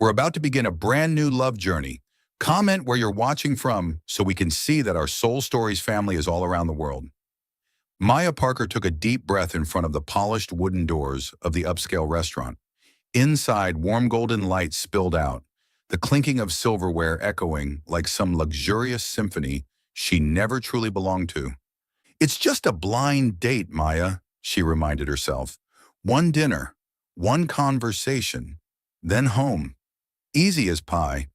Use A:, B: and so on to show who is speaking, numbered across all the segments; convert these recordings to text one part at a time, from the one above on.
A: We're about to begin a brand new love journey. Comment where you're watching from so we can see that our Soul Stories family is all around the world. Maya Parker took a deep breath in front of the polished wooden doors of the upscale restaurant. Inside, warm golden lights spilled out, the clinking of silverware echoing like some luxurious symphony she never truly belonged to. It's just a blind date, Maya, she reminded herself. One dinner, one conversation, then home. Easy as pie.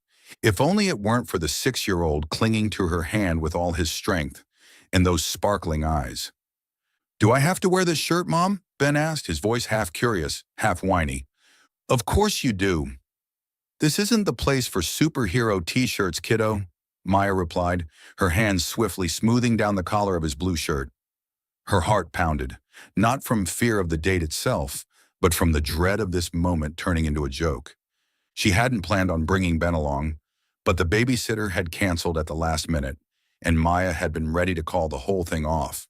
A: If only it weren't for the 6-year-old clinging to her hand with all his strength and those sparkling eyes. Do I have to wear this shirt, Mom? Ben asked, his voice half curious, half whiny. Of course you do. This isn't the place for superhero t-shirts, kiddo, Maya replied, her hands swiftly smoothing down the collar of his blue shirt. Her heart pounded, not from fear of the date itself, but from the dread of this moment turning into a joke. She hadn't planned on bringing Ben along, but the babysitter had canceled at the last minute, and Maya had been ready to call the whole thing off.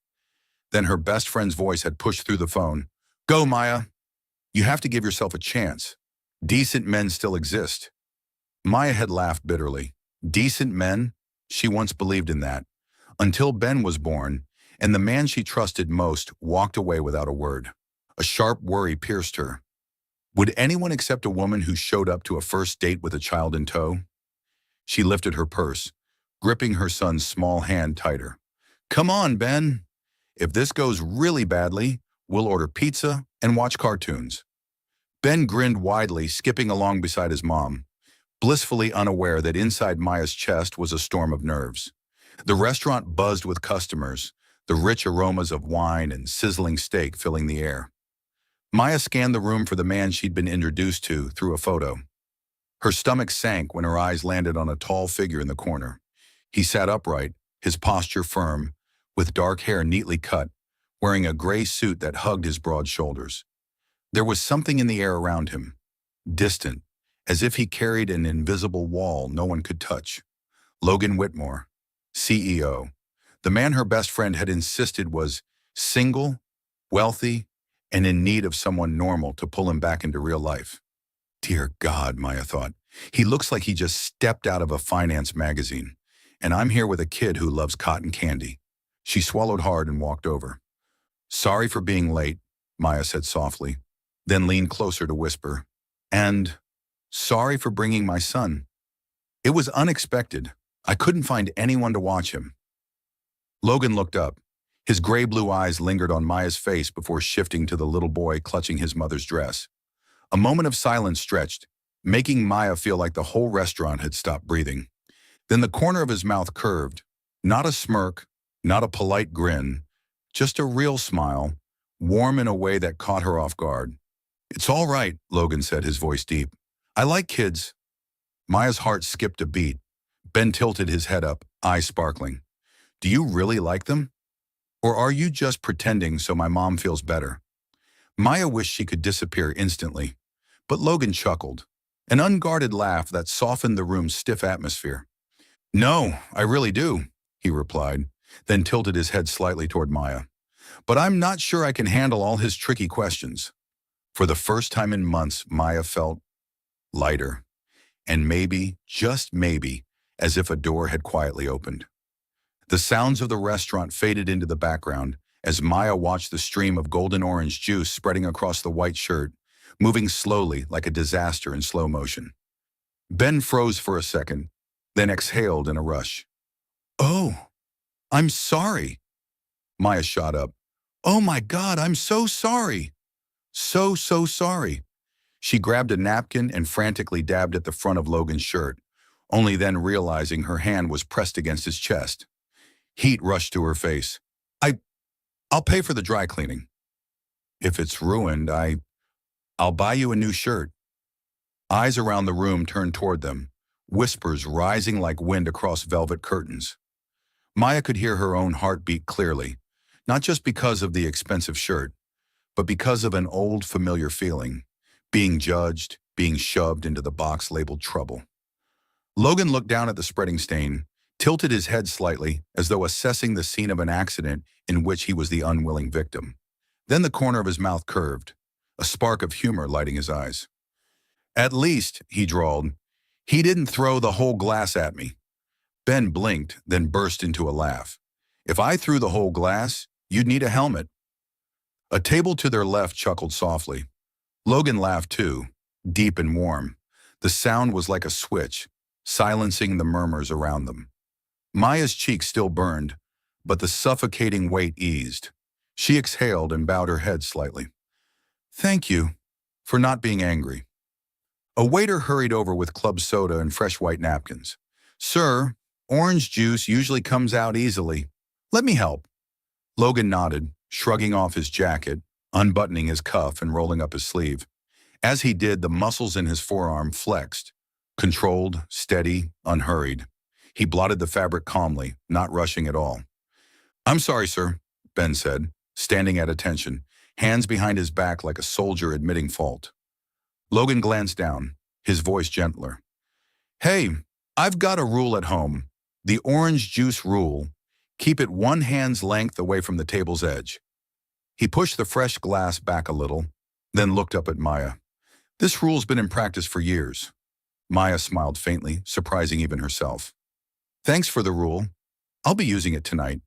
A: Then her best friend's voice had pushed through the phone. Go, Maya. You have to give yourself a chance. Decent men still exist. Maya had laughed bitterly. Decent men? She once believed in that. Until Ben was born, and the man she trusted most walked away without a word. A sharp worry pierced her. Would anyone accept a woman who showed up to a first date with a child in tow? She lifted her purse, gripping her son's small hand tighter. Come on, Ben. If this goes really badly, we'll order pizza and watch cartoons. Ben grinned widely, skipping along beside his mom, blissfully unaware that inside Maya's chest was a storm of nerves. The restaurant buzzed with customers, the rich aromas of wine and sizzling steak filling the air. Maya scanned the room for the man she'd been introduced to through a photo. Her stomach sank when her eyes landed on a tall figure in the corner. He sat upright, his posture firm, with dark hair neatly cut, wearing a gray suit that hugged his broad shoulders. There was something in the air around him, distant, as if he carried an invisible wall no one could touch. Logan Whitmore, CEO, the man her best friend had insisted was single, wealthy, and in need of someone normal to pull him back into real life. Dear God, Maya thought, he looks like he just stepped out of a finance magazine, and I'm here with a kid who loves cotton candy. She swallowed hard and walked over. Sorry for being late, Maya said softly, then leaned closer to whisper, and sorry for bringing my son. It was unexpected. I couldn't find anyone to watch him. Logan looked up. His gray-blue eyes lingered on Maya's face before shifting to the little boy clutching his mother's dress. A moment of silence stretched, making Maya feel like the whole restaurant had stopped breathing. Then the corner of his mouth curved, not a smirk, not a polite grin, just a real smile, warm in a way that caught her off guard. It's all right, Logan said, his voice deep. I like kids. Maya's heart skipped a beat. Ben tilted his head up, eyes sparkling. Do you really like them? Or are you just pretending so my mom feels better? Maya wished she could disappear instantly, but Logan chuckled, an unguarded laugh that softened the room's stiff atmosphere. No, I really do, he replied, then tilted his head slightly toward Maya. But I'm not sure I can handle all his tricky questions. For the first time in months, Maya felt lighter, and maybe, just maybe, as if a door had quietly opened. The sounds of the restaurant faded into the background as Maya watched the stream of golden orange juice spreading across the white shirt, moving slowly like a disaster in slow motion. Ben froze for a second, then exhaled in a rush. Oh, I'm sorry. Maya shot up. Oh my God, I'm so sorry. So sorry. She grabbed a napkin and frantically dabbed at the front of Logan's shirt, only then realizing her hand was pressed against his chest. Heat rushed to her face. I'll pay for the dry cleaning. If it's ruined, I'll buy you a new shirt. Eyes around the room turned toward them, whispers rising like wind across velvet curtains. Maya could hear her own heartbeat clearly, not just because of the expensive shirt, but because of an old familiar feeling, being judged, being shoved into the box labeled trouble. Logan looked down at the spreading stain, tilted his head slightly as though assessing the scene of an accident in which he was the unwilling victim. Then the corner of his mouth curved, a spark of humor lighting his eyes. At least, he drawled, he didn't throw the whole glass at me. Ben blinked, then burst into a laugh. If I threw the whole glass, you'd need a helmet. A table to their left chuckled softly. Logan laughed too, deep and warm. The sound was like a switch, silencing the murmurs around them. Maya's cheeks still burned, but the suffocating weight eased. She exhaled and bowed her head slightly. Thank you for not being angry. A waiter hurried over with club soda and fresh white napkins. Sir, orange juice usually comes out easily. Let me help. Logan nodded, shrugging off his jacket, unbuttoning his cuff and rolling up his sleeve. As he did, the muscles in his forearm flexed, controlled, steady, unhurried. He blotted the fabric calmly, not rushing at all. I'm sorry, sir, Ben said, standing at attention, hands behind his back like a soldier admitting fault. Logan glanced down, his voice gentler. Hey, I've got a rule at home. The orange juice rule. Keep it one hand's length away from the table's edge. He pushed the fresh glass back a little, then looked up at Maya. This rule's been in practice for years. Maya smiled faintly, surprising even herself. Thanks for the rule. I'll be using it tonight.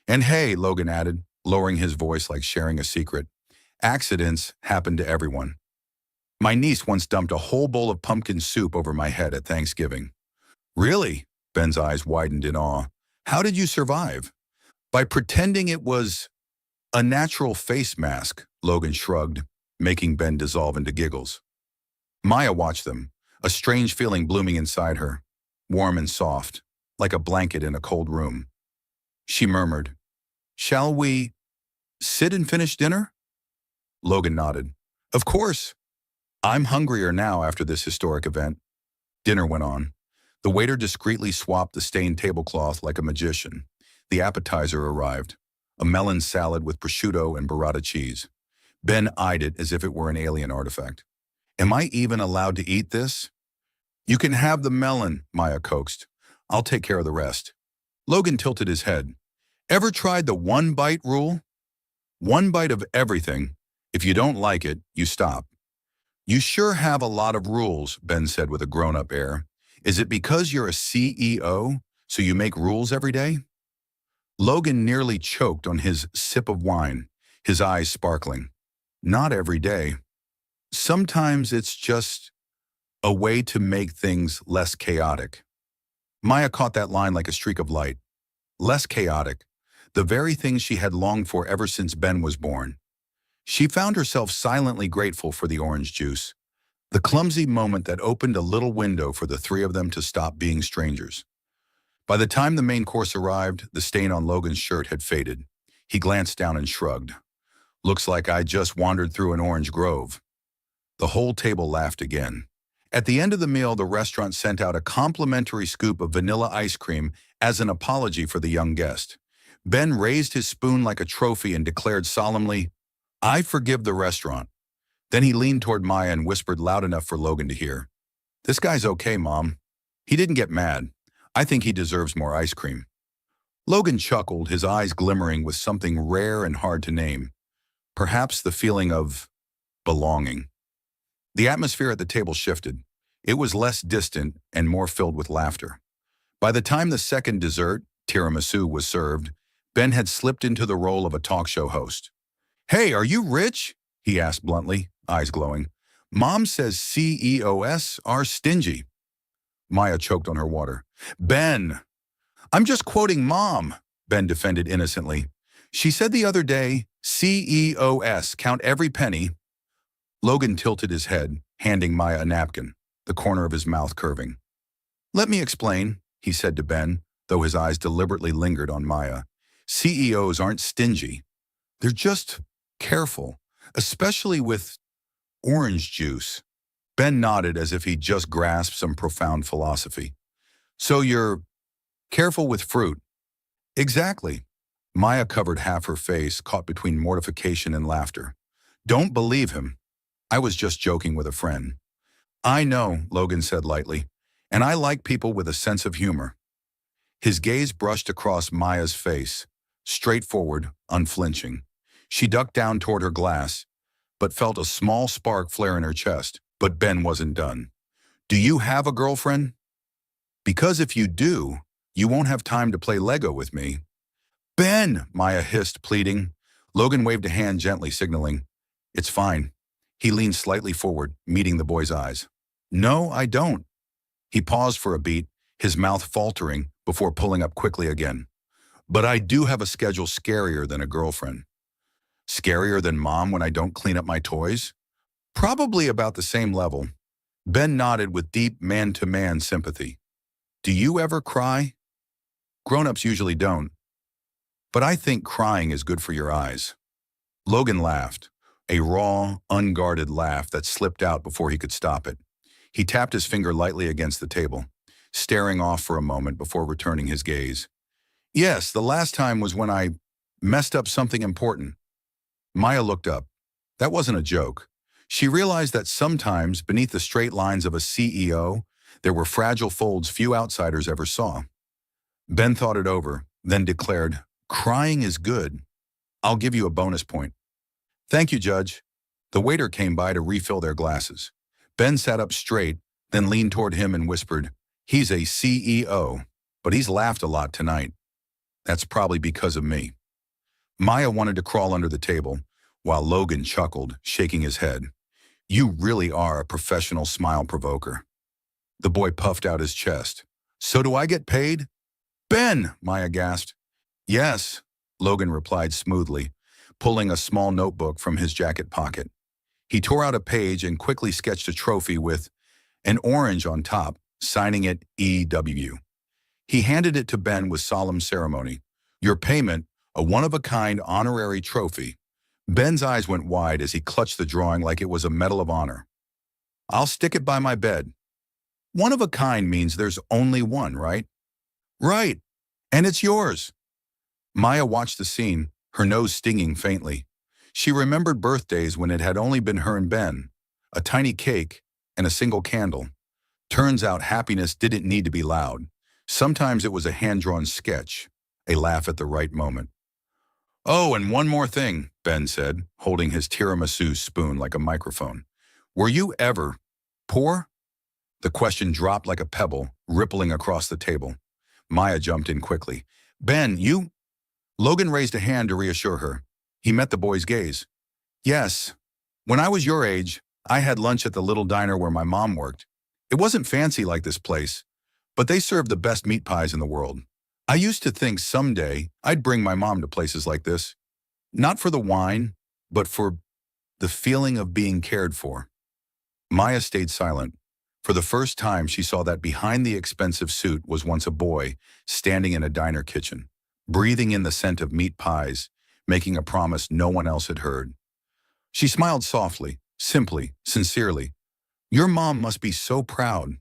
A: And hey, Logan added, lowering his voice like sharing a secret, accidents happen to everyone. My niece once dumped a whole bowl of pumpkin soup over my head at Thanksgiving. Really? Ben's eyes widened in awe. How did you survive? By pretending it was a natural face mask, Logan shrugged, making Ben dissolve into giggles. Maya watched them, a strange feeling blooming inside her, warm and soft, like a blanket in a cold room. She murmured, Shall we sit and finish dinner? Logan nodded. Of course. I'm hungrier now after this historic event. Dinner went on. The waiter discreetly swapped the stained tablecloth like a magician. The appetizer arrived, a melon salad with prosciutto and burrata cheese. Ben eyed it as if it were an alien artifact. Am I even allowed to eat this? You can have the melon, Maya coaxed. I'll take care of the rest. Logan tilted his head. Ever tried the one-bite rule? One bite of everything. If you don't like it, you stop. You sure have a lot of rules, Ben said with a grown-up air. Is it because you're a CEO, so you make rules every day? Logan nearly choked on his sip of wine, his eyes sparkling. Not every day. Sometimes it's just a way to make things less chaotic. Maya caught that line like a streak of light. Less chaotic, the very thing she had longed for ever since Ben was born. She found herself silently grateful for the orange juice, the clumsy moment that opened a little window for the three of them to stop being strangers. By the time the main course arrived, the stain on Logan's shirt had faded. He glanced down and shrugged. Looks like I just wandered through an orange grove. The whole table laughed again. At the end of the meal, the restaurant sent out a complimentary scoop of vanilla ice cream as an apology for the young guest. Ben raised his spoon like a trophy and declared solemnly, I forgive the restaurant. Then he leaned toward Maya and whispered loud enough for Logan to hear. This guy's okay, Mom. He didn't get mad. I think he deserves more ice cream. Logan chuckled, his eyes glimmering with something rare and hard to name. Perhaps the feeling of belonging. The atmosphere at the table shifted. It was less distant and more filled with laughter. By the time the second dessert, tiramisu, was served, Ben had slipped into the role of a talk show host. Hey, are you rich? He asked bluntly, eyes glowing. Mom says CEOs are stingy. Maya choked on her water. Ben! I'm just quoting Mom, Ben defended innocently. She said the other day, CEOs, count every penny. Logan tilted his head, handing Maya a napkin, the corner of his mouth curving. Let me explain, he said to Ben, though his eyes deliberately lingered on Maya. CEOs aren't stingy. They're just careful, especially with orange juice. Ben nodded as if he'd just grasped some profound philosophy. So you're careful with fruit. Exactly. Maya covered half her face, caught between mortification and laughter. Don't believe him. I was just joking with a friend. I know, Logan said lightly, and I like people with a sense of humor. His gaze brushed across Maya's face, straightforward, unflinching. She ducked down toward her glass, but felt a small spark flare in her chest. But Ben wasn't done. Do you have a girlfriend? Because if you do, you won't have time to play Lego with me. Ben, Maya hissed, pleading. Logan waved a hand gently, signaling, it's fine. He leaned slightly forward, meeting the boy's eyes. No, I don't. He paused for a beat, his mouth faltering before pulling up quickly again. But I do have a schedule scarier than a girlfriend. Scarier than mom when I don't clean up my toys? Probably about the same level. Ben nodded with deep man-to-man sympathy. Do you ever cry? Grown-ups usually don't. But I think crying is good for your eyes. Logan laughed, a raw, unguarded laugh that slipped out before he could stop it. He tapped his finger lightly against the table, staring off for a moment before returning his gaze. Yes, the last time was when I messed up something important. Maya looked up. That wasn't a joke. She realized that sometimes, beneath the straight lines of a CEO, there were fragile folds few outsiders ever saw. Ben thought it over, then declared, crying is good. I'll give you a bonus point. Thank you, Judge. The waiter came by to refill their glasses. Ben sat up straight, then leaned toward him and whispered, he's a CEO, but he's laughed a lot tonight. That's probably because of me. Maya wanted to crawl under the table, while Logan chuckled, shaking his head. You really are a professional smile provoker. The boy puffed out his chest. So do I get paid? Ben, Maya gasped. Yes, Logan replied smoothly, pulling a small notebook from his jacket pocket. He tore out a page and quickly sketched a trophy with an orange on top, signing it EW. He handed it to Ben with solemn ceremony. Your payment, a one-of-a-kind honorary trophy. Ben's eyes went wide as he clutched the drawing like it was a medal of honor. I'll stick it by my bed. One of a kind means there's only one, right? Right. And it's yours. Maya watched the scene, her nose stinging faintly. She remembered birthdays when it had only been her and Ben, a tiny cake and a single candle. Turns out happiness didn't need to be loud. Sometimes it was a hand-drawn sketch, a laugh at the right moment. Oh, and one more thing, Ben said, holding his tiramisu spoon like a microphone. Were you ever poor? The question dropped like a pebble, rippling across the table. Maya jumped in quickly. Ben, you? Logan raised a hand to reassure her. He met the boy's gaze. Yes. When I was your age, I had lunch at the little diner where my mom worked. It wasn't fancy like this place, but they served the best meat pies in the world. I used to think someday I'd bring my mom to places like this. Not for the wine, but for the feeling of being cared for. Maya stayed silent. For the first time, she saw that behind the expensive suit was once a boy standing in a diner kitchen, breathing in the scent of meat pies, making a promise no one else had heard. She smiled softly, simply, sincerely. Your mom must be so proud.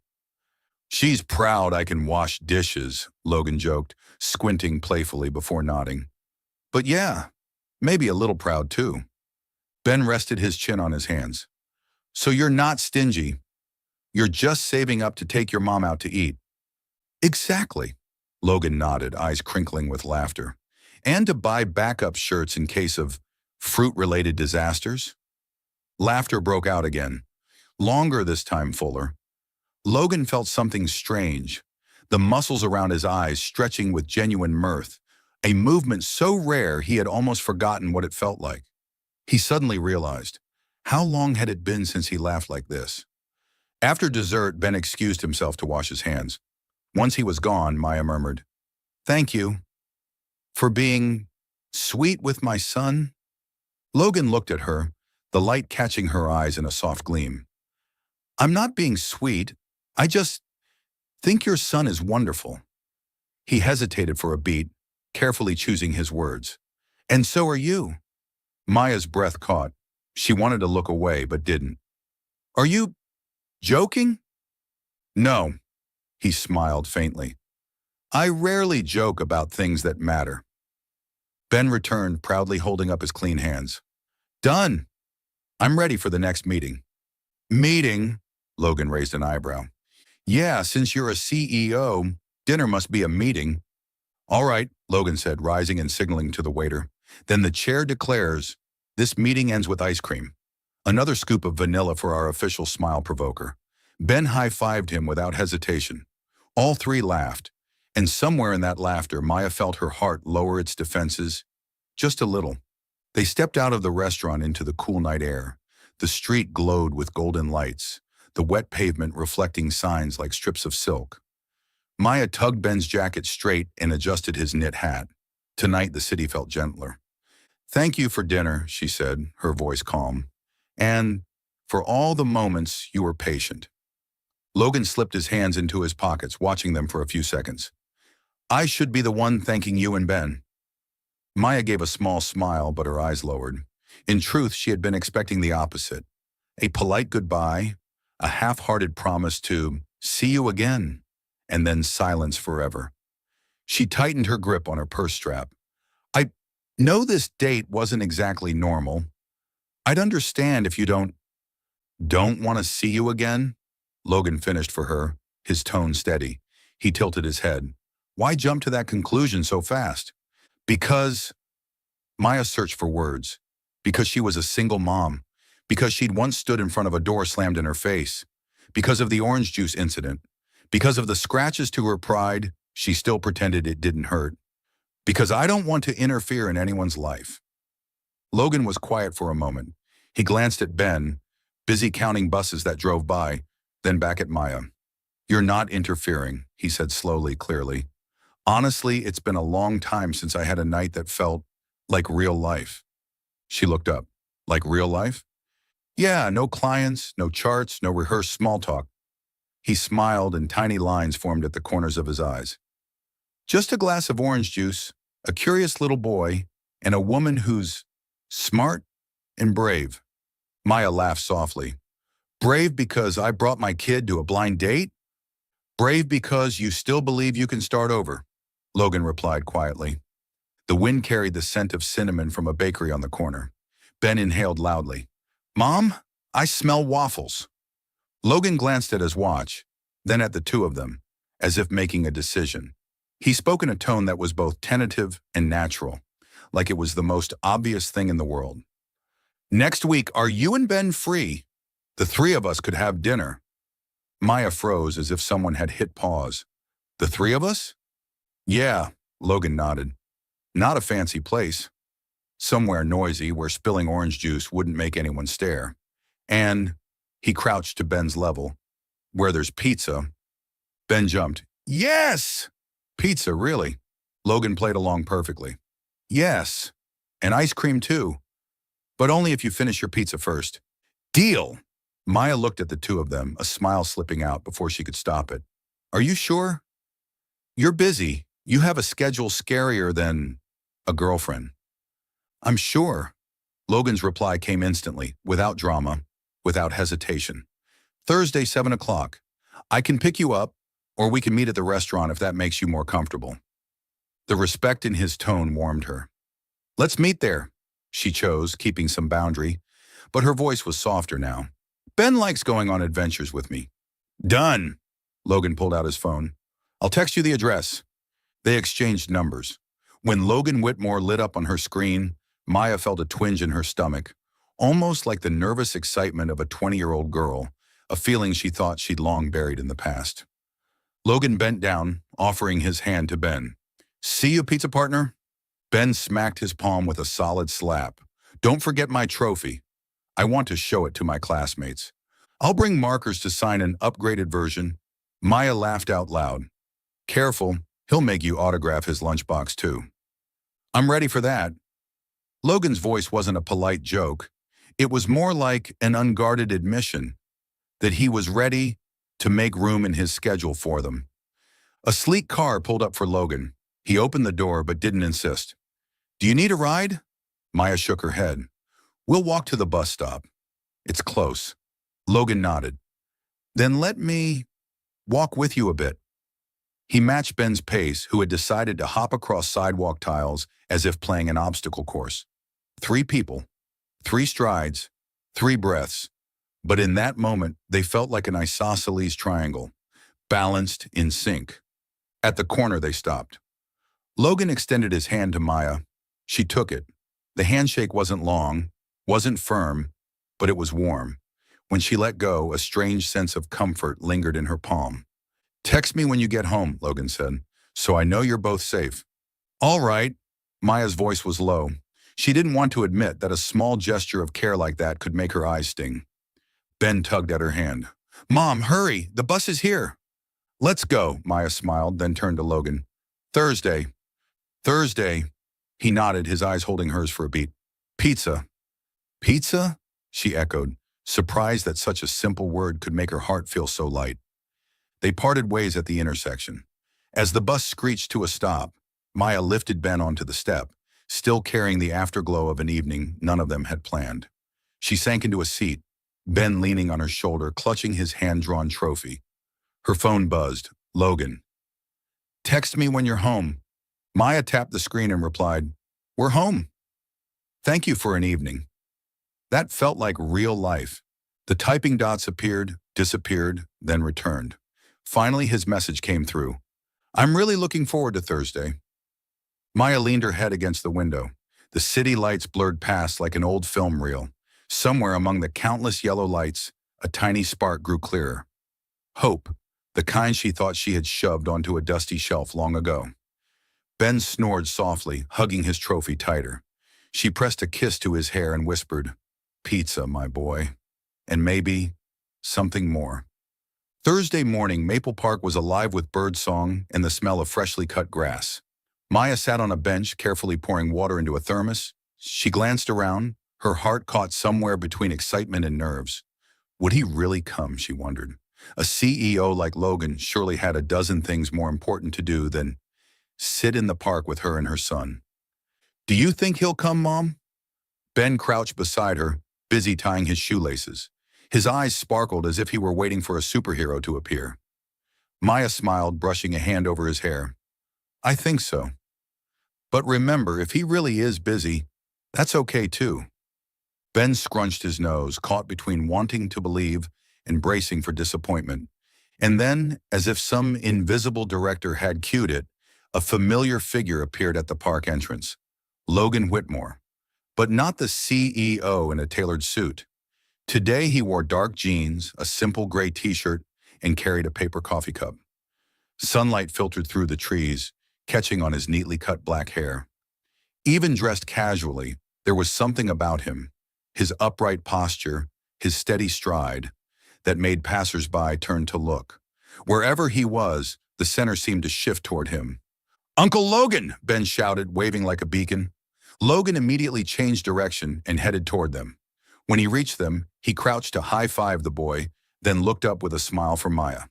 A: She's proud I can wash dishes, Logan joked, squinting playfully before nodding. But yeah, maybe a little proud too. Ben rested his chin on his hands. So you're not stingy. You're just saving up to take your mom out to eat. Exactly, Logan nodded, eyes crinkling with laughter. And to buy backup shirts in case of fruit-related disasters? Laughter broke out again, longer this time fuller. Logan felt something strange, the muscles around his eyes stretching with genuine mirth, a movement so rare he had almost forgotten what it felt like. He suddenly realized, how long had it been since he laughed like this? After dessert, Ben excused himself to wash his hands. Once he was gone, Maya murmured, "Thank you for being sweet with my son." Logan looked at her, the light catching her eyes in a soft gleam. "I'm not being sweet. I just think your son is wonderful." He hesitated for a beat, carefully choosing his words. "And so are you." Maya's breath caught. She wanted to look away, but didn't. "Are you joking?" "No," he smiled faintly. "I rarely joke about things that matter." Ben returned, proudly holding up his clean hands. "Done. I'm ready for the next meeting." "Meeting?" Logan raised an eyebrow. "Yeah, since you're a CEO, dinner must be a meeting." "All right," Logan said, rising and signaling to the waiter. "Then the chair declares, this meeting ends with ice cream." Another scoop of vanilla for our official smile provoker. Ben high-fived him without hesitation. All three laughed, and somewhere in that laughter, Maya felt her heart lower its defenses just a little. They stepped out of the restaurant into the cool night air. The street glowed with golden lights, the wet pavement reflecting signs like strips of silk. Maya tugged Ben's jacket straight and adjusted his knit hat. Tonight, the city felt gentler. "Thank you for dinner," she said, her voice calm. "And for all the moments you were patient." Logan slipped his hands into his pockets, watching them for a few seconds. "I should be the one thanking you and Ben." Maya gave a small smile, but her eyes lowered. In truth, she had been expecting the opposite. A polite goodbye, a half-hearted promise to see you again, and then silence forever. She tightened her grip on her purse strap. "I know this date wasn't exactly normal. I'd understand if you don't want to see you again?" Logan finished for her, his tone steady. He tilted his head. "Why jump to that conclusion so fast?" "Because—" Maya searched for words. Because she was a single mom. Because she'd once stood in front of a door slammed in her face. Because of the orange juice incident. Because of the scratches to her pride, she still pretended it didn't hurt. "Because I don't want to interfere in anyone's life." Logan was quiet for a moment. He glanced at Ben, busy counting buses that drove by, then back at Maya. "You're not interfering," he said slowly, clearly. "Honestly, it's been a long time since I had a night that felt like real life." She looked up. "Like real life?" "Yeah, no clients, no charts, no rehearsed small talk." He smiled and tiny lines formed at the corners of his eyes. "Just a glass of orange juice, a curious little boy, and a woman who's smart and brave." Maya laughed softly. "Brave because I brought my kid to a blind date? Brave because you still believe you can start over," Logan replied quietly. The wind carried the scent of cinnamon from a bakery on the corner. Ben inhaled loudly. "Mom, I smell waffles." Logan glanced at his watch, then at the two of them, as if making a decision. He spoke in a tone that was both tentative and natural, like it was the most obvious thing in the world. "Next week, are you and Ben free? The three of us could have dinner." Maya froze as if someone had hit pause. "The three of us?" "Yeah," Logan nodded. "Not a fancy place. Somewhere noisy where spilling orange juice wouldn't make anyone stare. And," he crouched to Ben's level, "where there's pizza." Ben jumped. "Yes!" "Pizza, really?" Logan played along perfectly. "Yes. And ice cream too. But only if you finish your pizza first." "Deal!" Maya looked at the two of them, a smile slipping out before she could stop it. "Are you sure?" "You're busy. You have a schedule scarier than a girlfriend." "I'm sure." Logan's reply came instantly, without drama, without hesitation. "Thursday, 7 o'clock. I can pick you up, or we can meet at the restaurant if that makes you more comfortable." The respect in his tone warmed her. "Let's meet there," she chose, keeping some boundary, but her voice was softer now. "Ben likes going on adventures with me." "Done." Logan pulled out his phone. "I'll text you the address." They exchanged numbers. When Logan Whitmore lit up on her screen, Maya felt a twinge in her stomach, almost like the nervous excitement of a 20-year-old girl, a feeling she thought she'd long buried in the past. Logan bent down, offering his hand to Ben. "See you, pizza partner?" Ben smacked his palm with a solid slap. "Don't forget my trophy. I want to show it to my classmates. I'll bring markers to sign an upgraded version." Maya laughed out loud. "Careful, he'll make you autograph his lunchbox too." "I'm ready for that." Logan's voice wasn't a polite joke. It was more like an unguarded admission that he was ready to make room in his schedule for them. A sleek car pulled up for Logan. He opened the door but didn't insist. "Do you need a ride?" Maya shook her head. "We'll walk to the bus stop. It's close." Logan nodded. "Then let me walk with you a bit." He matched Ben's pace, who had decided to hop across sidewalk tiles as if playing an obstacle course. 3 people, 3 strides, 3 breaths. But in that moment, they felt like an isosceles triangle, balanced in sync. At the corner, they stopped. Logan extended his hand to Maya. She took it. The handshake wasn't long, wasn't firm, but it was warm. When she let go, a strange sense of comfort lingered in her palm. "Text me when you get home," Logan said, "so I know you're both safe." "All right." Maya's voice was low. She didn't want to admit that a small gesture of care like that could make her eyes sting. Ben tugged at her hand. "Mom, hurry! The bus is here!" "Let's go," Maya smiled, then turned to Logan. "Thursday." "Thursday." He nodded, his eyes holding hers for a beat. "Pizza." "Pizza?" she echoed, surprised that such a simple word could make her heart feel so light. They parted ways at the intersection. As the bus screeched to a stop, Maya lifted Ben onto the step, still carrying the afterglow of an evening none of them had planned. She sank into a seat, Ben leaning on her shoulder, clutching his hand-drawn trophy. Her phone buzzed. "Logan." "Text me when you're home." Maya tapped the screen and replied, "We're home. Thank you for an evening." That felt like real life. The typing dots appeared, disappeared, then returned. Finally, his message came through. "I'm really looking forward to Thursday." Maya leaned her head against the window. The city lights blurred past like an old film reel. Somewhere among the countless yellow lights, a tiny spark grew clearer. Hope, the kind she thought she had shoved onto a dusty shelf long ago. Ben snored softly, hugging his trophy tighter. She pressed a kiss to his hair and whispered, "Pizza, my boy. And maybe something more." Thursday morning, Maple Park was alive with birdsong and the smell of freshly cut grass. Maya sat on a bench, carefully pouring water into a thermos. She glanced around, her heart caught somewhere between excitement and nerves. Would he really come, she wondered. A CEO like Logan surely had a dozen things more important to do than sit in the park with her and her son. "Do you think he'll come, Mom?" Ben crouched beside her, busy tying his shoelaces. His eyes sparkled as if he were waiting for a superhero to appear. Maya smiled, brushing a hand over his hair. "I think so. But remember, if he really is busy, that's okay too." Ben scrunched his nose, caught between wanting to believe and bracing for disappointment. And then, as if some invisible director had cued it, a familiar figure appeared at the park entrance. Logan Whitmore. But not the CEO in a tailored suit. Today he wore dark jeans, a simple gray t-shirt, and carried a paper coffee cup. Sunlight filtered through the trees, catching on his neatly cut black hair. Even dressed casually, there was something about him, his upright posture, his steady stride, that made passers-by turn to look. Wherever he was, the center seemed to shift toward him. "Uncle Logan!" Ben shouted, waving like a beacon. Logan immediately changed direction and headed toward them. When he reached them, he crouched to high-five the boy, then looked up with a smile for Maya.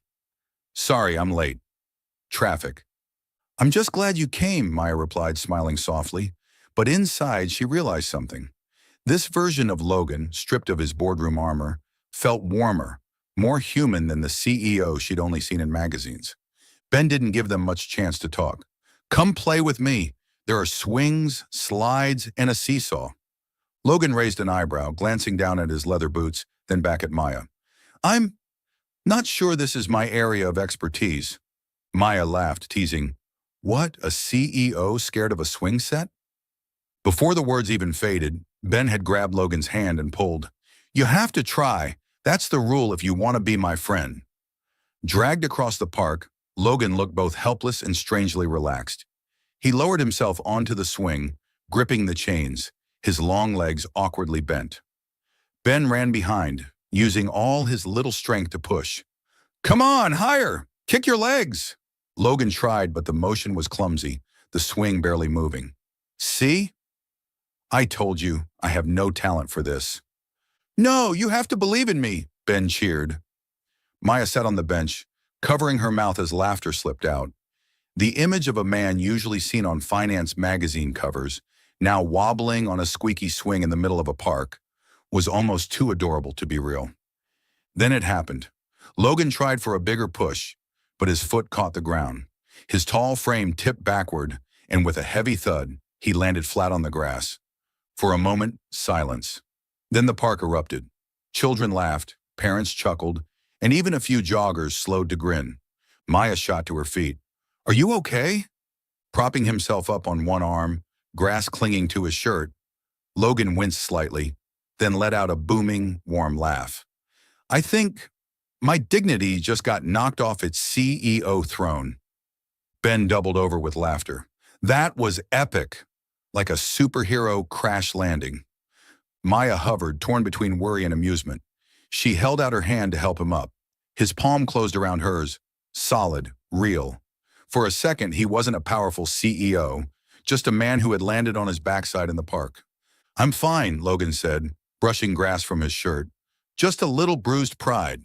A: "Sorry, I'm late. Traffic." "I'm just glad you came," Maya replied, smiling softly. But inside, she realized something. This version of Logan, stripped of his boardroom armor, felt warmer, more human than the CEO she'd only seen in magazines. Ben didn't give them much chance to talk. "Come play with me. There are swings, slides, and a seesaw." Logan raised an eyebrow, glancing down at his leather boots, then back at Maya. "I'm not sure this is my area of expertise." Maya laughed, teasing, "What, a CEO scared of a swing set?" Before the words even faded, Ben had grabbed Logan's hand and pulled. "You have to try. That's the rule if you want to be my friend." Dragged across the park, Logan looked both helpless and strangely relaxed. He lowered himself onto the swing, gripping the chains, his long legs awkwardly bent. Ben ran behind, using all his little strength to push. "Come on, higher! Kick your legs!" Logan tried, but the motion was clumsy, the swing barely moving. "See? I told you, I have no talent for this." "No, you have to believe in me," Ben cheered. Maya sat on the bench, covering her mouth as laughter slipped out. The image of a man usually seen on finance magazine covers, now wobbling on a squeaky swing in the middle of a park, was almost too adorable to be real. Then it happened. Logan tried for a bigger push, but his foot caught the ground. His tall frame tipped backward, and with a heavy thud, he landed flat on the grass. For a moment, silence. Then the park erupted. Children laughed, parents chuckled, and even a few joggers slowed to grin. Maya shot to her feet. "Are you okay?" Propping himself up on one arm, grass clinging to his shirt, Logan winced slightly. then let out a booming, warm laugh. I think my dignity just got knocked off its CEO throne. Ben doubled over with laughter. That was epic, like a superhero crash landing. Maya hovered, torn between worry and amusement. She held out her hand to help him up. His palm closed around hers, solid, real. For a second, he wasn't a powerful CEO, just a man who had landed on his backside in the park. I'm fine, Logan said, brushing grass from his shirt. Just a little bruised pride.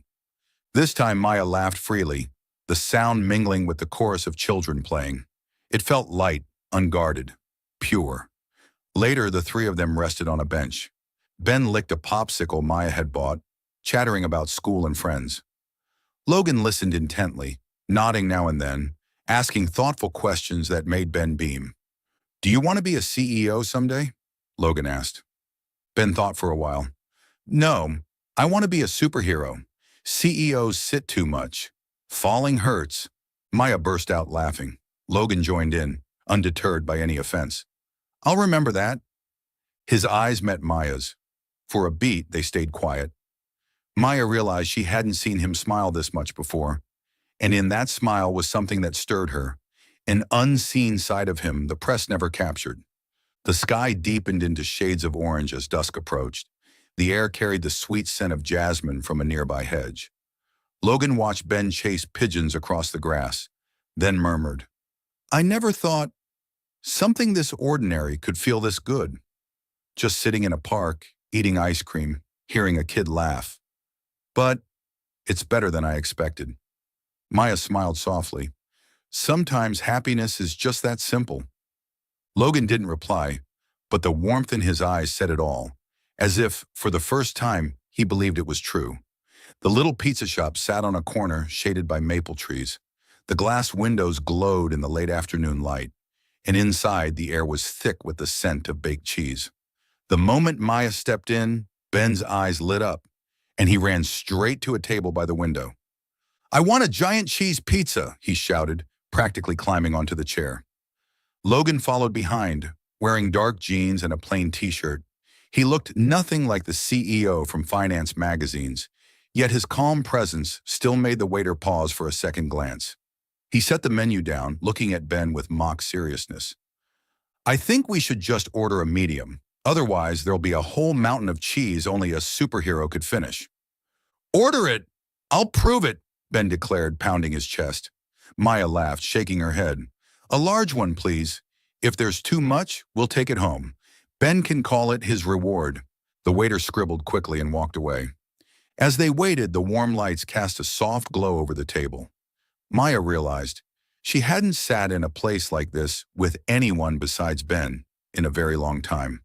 A: This time Maya laughed freely, the sound mingling with the chorus of children playing. It felt light, unguarded, pure. Later, the three of them rested on a bench. Ben licked a popsicle Maya had bought, chattering about school and friends. Logan listened intently, nodding now and then, asking thoughtful questions that made Ben beam. Do you want to be a CEO someday? Logan asked. Ben thought for a while. No, I want to be a superhero. CEOs sit too much. Falling hurts. Maya burst out laughing. Logan joined in, undeterred by any offense. I'll remember that. His eyes met Maya's. For a beat, they stayed quiet. Maya realized she hadn't seen him smile this much before, and in that smile was something that stirred her, an unseen side of him the press never captured. The sky deepened into shades of orange as dusk approached. The air carried the sweet scent of jasmine from a nearby hedge. Logan watched Ben chase pigeons across the grass, then murmured, I never thought something this ordinary could feel this good. Just sitting in a park, eating ice cream, hearing a kid laugh. But it's better than I expected. Maya smiled softly. Sometimes happiness is just that simple. Logan didn't reply, but the warmth in his eyes said it all, as if, for the first time, he believed it was true. The little pizza shop sat on a corner shaded by maple trees. The glass windows glowed in the late afternoon light, and inside the air was thick with the scent of baked cheese. The moment Maya stepped in, Ben's eyes lit up, and he ran straight to a table by the window. I want a giant cheese pizza, he shouted, practically climbing onto the chair. Logan followed behind, wearing dark jeans and a plain t-shirt. He looked nothing like the CEO from finance magazines, yet his calm presence still made the waiter pause for a second glance. He set the menu down, looking at Ben with mock seriousness. I think we should just order a medium. Otherwise, there'll be a whole mountain of cheese only a superhero could finish. Order it! I'll prove it, Ben declared, pounding his chest. Maya laughed, shaking her head. A large one, please. If there's too much, we'll take it home. Ben can call it his reward. The waiter scribbled quickly and walked away. As they waited, the warm lights cast a soft glow over the table. Maya realized she hadn't sat in a place like this with anyone besides Ben in a very long time.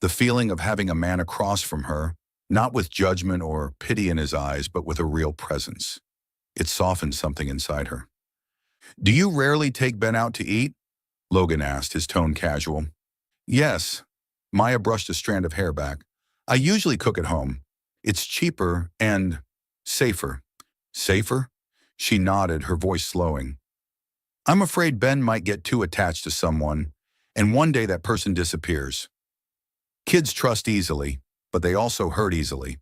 A: The feeling of having a man across from her, not with judgment or pity in his eyes, but with a real presence. It softened something inside her. Do you rarely take Ben out to eat? Logan asked, his tone casual. Yes. Maya brushed a strand of hair back. I usually cook at home. It's cheaper and safer. Safer? She nodded, her voice slowing. I'm afraid Ben might get too attached to someone, and one day that person disappears. Kids trust easily, but they also hurt easily.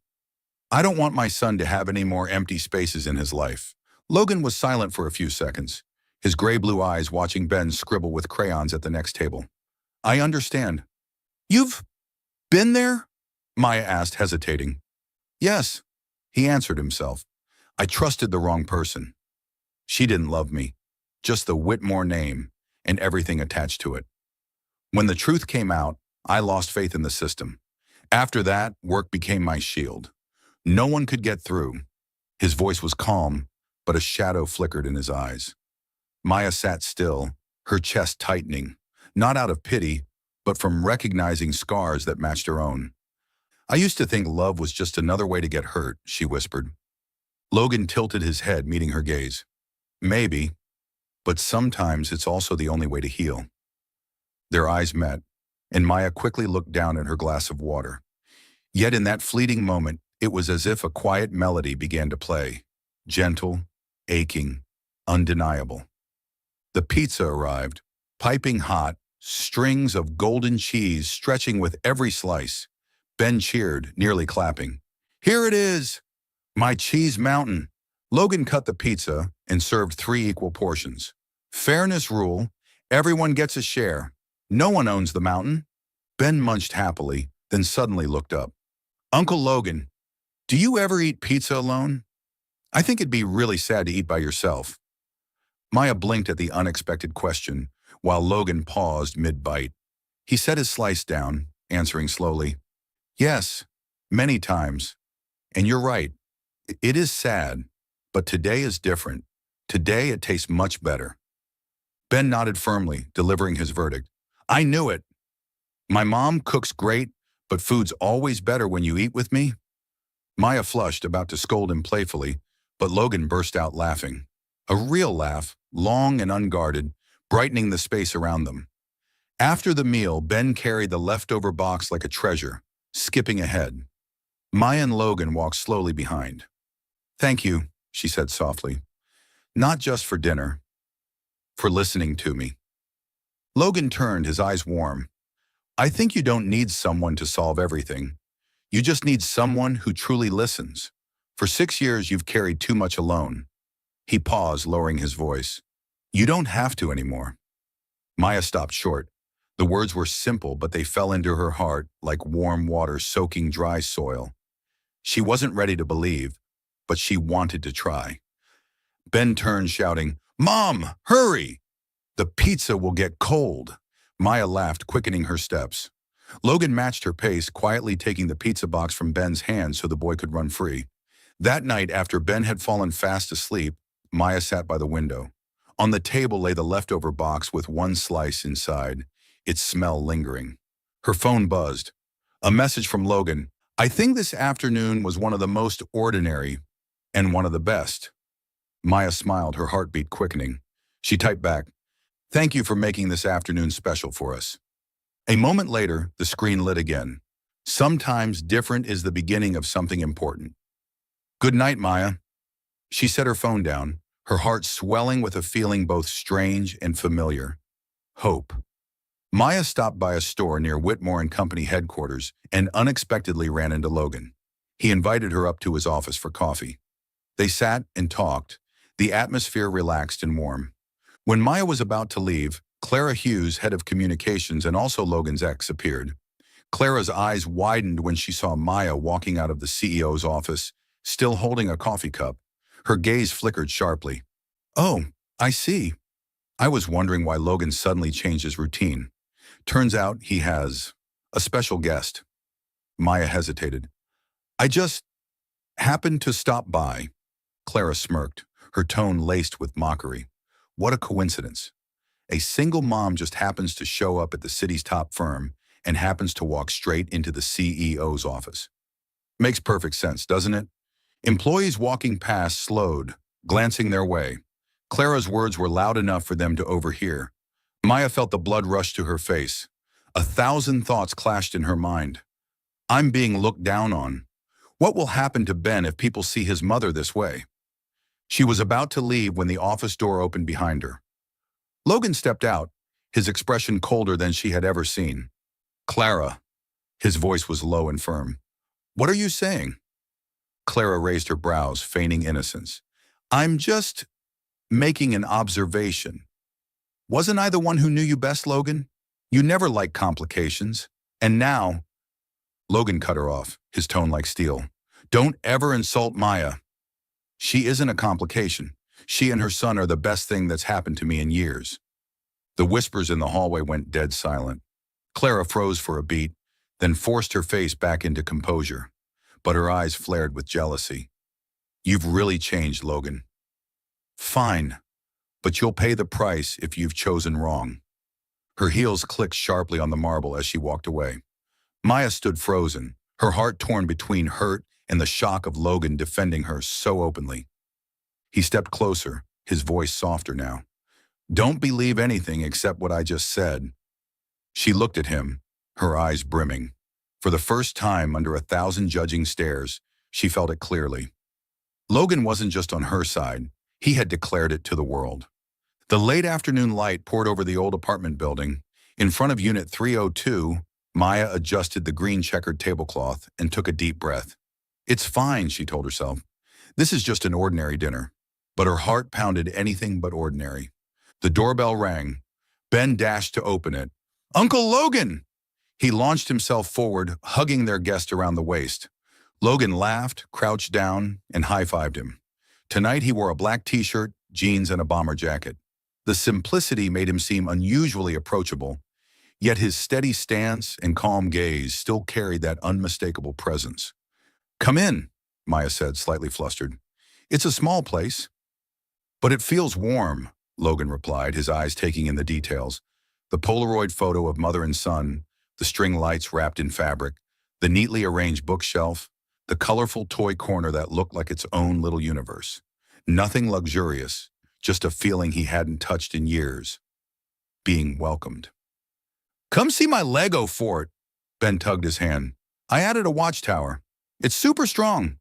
A: I don't want my son to have any more empty spaces in his life. Logan was silent for a few seconds, his gray-blue eyes watching Ben scribble with crayons at the next table. I understand. You've been there? Maya asked, hesitating. Yes, he answered himself. I trusted the wrong person. She didn't love me, just the Whitmore name and everything attached to it. When the truth came out, I lost faith in the system. After that, work became my shield. No one could get through. His voice was calm, but a shadow flickered in his eyes. Maya sat still, her chest tightening, not out of pity, but from recognizing scars that matched her own. I used to think love was just another way to get hurt, she whispered. Logan tilted his head, meeting her gaze. Maybe, but sometimes it's also the only way to heal. Their eyes met, and Maya quickly looked down at her glass of water. Yet in that fleeting moment, it was as if a quiet melody began to play, gentle, aching, undeniable. The pizza arrived, piping hot, strings of golden cheese stretching with every slice. Ben cheered, nearly clapping. Here it is! My cheese mountain. Logan cut the pizza and served 3 equal portions. Fairness rule, everyone gets a share. No one owns the mountain. Ben munched happily, then suddenly looked up. Uncle Logan, do you ever eat pizza alone? I think it'd be really sad to eat by yourself. Maya blinked at the unexpected question, while Logan paused mid-bite. He set his slice down, answering slowly. Yes, many times. And you're right. It is sad, but today is different. Today it tastes much better. Ben nodded firmly, delivering his verdict. I knew it. My mom cooks great, but food's always better when you eat with me. Maya flushed, about to scold him playfully, but Logan burst out laughing. A real laugh, long and unguarded, brightening the space around them. After the meal, Ben carried the leftover box like a treasure, skipping ahead. Maya and Logan walked slowly behind. Thank you, she said softly. Not just for dinner, for listening to me. Logan turned, his eyes warm. I think you don't need someone to solve everything. You just need someone who truly listens. For 6 years, you've carried too much alone. He paused, lowering his voice. You don't have to anymore. Maya stopped short. The words were simple, but they fell into her heart like warm water soaking dry soil. She wasn't ready to believe, but she wanted to try. Ben turned, shouting, Mom, hurry! The pizza will get cold. Maya laughed, quickening her steps. Logan matched her pace, quietly taking the pizza box from Ben's hand so the boy could run free. That night, after Ben had fallen fast asleep, Maya sat by the window. On the table lay the leftover box with 1 slice inside, its smell lingering. Her phone buzzed. A message from Logan. I think this afternoon was one of the most ordinary and one of the best. Maya smiled, her heartbeat quickening. She typed back, Thank you for making this afternoon special for us. A moment later, the screen lit again. Sometimes different is the beginning of something important. Good night, Maya. She set her phone down, her heart swelling with a feeling both strange and familiar. Hope. Maya stopped by a store near Whitmore and Company headquarters and unexpectedly ran into Logan. He invited her up to his office for coffee. They sat and talked, the atmosphere relaxed and warm. When Maya was about to leave, Clara Hughes, head of communications and also Logan's ex, appeared. Clara's eyes widened when she saw Maya walking out of the CEO's office, still holding a coffee cup. Her gaze flickered sharply. Oh, I see. I was wondering why Logan suddenly changed his routine. Turns out he has a special guest. Maya hesitated. I just happened to stop by. Clara smirked, her tone laced with mockery. What a coincidence. A single mom just happens to show up at the city's top firm and happens to walk straight into the CEO's office. Makes perfect sense, doesn't it? Employees walking past slowed, glancing their way. Clara's words were loud enough for them to overhear. Maya felt the blood rush to her face. 1,000 thoughts clashed in her mind. I'm being looked down on. What will happen to Ben if people see his mother this way? She was about to leave when the office door opened behind her. Logan stepped out, his expression colder than she had ever seen. Clara. His voice was low and firm. What are you saying? Clara raised her brows, feigning innocence. I'm just making an observation. Wasn't I the one who knew you best, Logan? You never liked complications. And now... Logan cut her off, his tone like steel. Don't ever insult Maya. She isn't a complication. She and her son are the best thing that's happened to me in years. The whispers in the hallway went dead silent. Clara froze for a beat, then forced her face back into composure. But her eyes flared with jealousy. You've really changed, Logan. Fine, but you'll pay the price if you've chosen wrong. Her heels clicked sharply on the marble as she walked away. Maya stood frozen, her heart torn between hurt and the shock of Logan defending her so openly. He stepped closer, his voice softer now. Don't believe anything except what I just said. She looked at him, her eyes brimming. For the first time under 1,000 judging stares, she felt it clearly. Logan wasn't just on her side, he had declared it to the world. The late afternoon light poured over the old apartment building. In front of Unit 302, Maya adjusted the green checkered tablecloth and took a deep breath. It's fine, she told herself. This is just an ordinary dinner. But her heart pounded anything but ordinary. The doorbell rang. Ben dashed to open it. Uncle Logan! He launched himself forward, hugging their guest around the waist. Logan laughed, crouched down, and high-fived him. Tonight he wore a black t-shirt, jeans, and a bomber jacket. The simplicity made him seem unusually approachable, yet his steady stance and calm gaze still carried that unmistakable presence. Come in, Maya said, slightly flustered. It's a small place. But it feels warm, Logan replied, his eyes taking in the details. The Polaroid photo of mother and son, the string lights wrapped in fabric, the neatly arranged bookshelf, the colorful toy corner that looked like its own little universe. Nothing luxurious, just a feeling he hadn't touched in years. Being welcomed. Come see my Lego fort, Ben tugged his hand. I added a watchtower. It's super strong.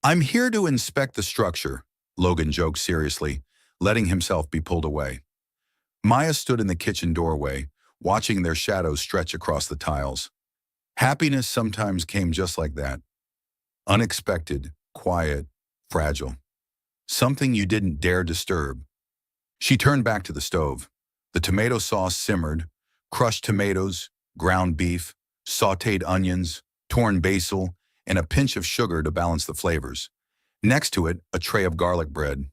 A: I'm here to inspect the structure, Logan joked seriously, letting himself be pulled away. Maya stood in the kitchen doorway, watching their shadows stretch across the tiles. Happiness sometimes came just like that. Unexpected, quiet, fragile. Something you didn't dare disturb. She turned back to the stove. The tomato sauce simmered, crushed tomatoes, ground beef, sautéed onions, torn basil, and a pinch of sugar to balance the flavors. Next to it, a tray of garlic bread,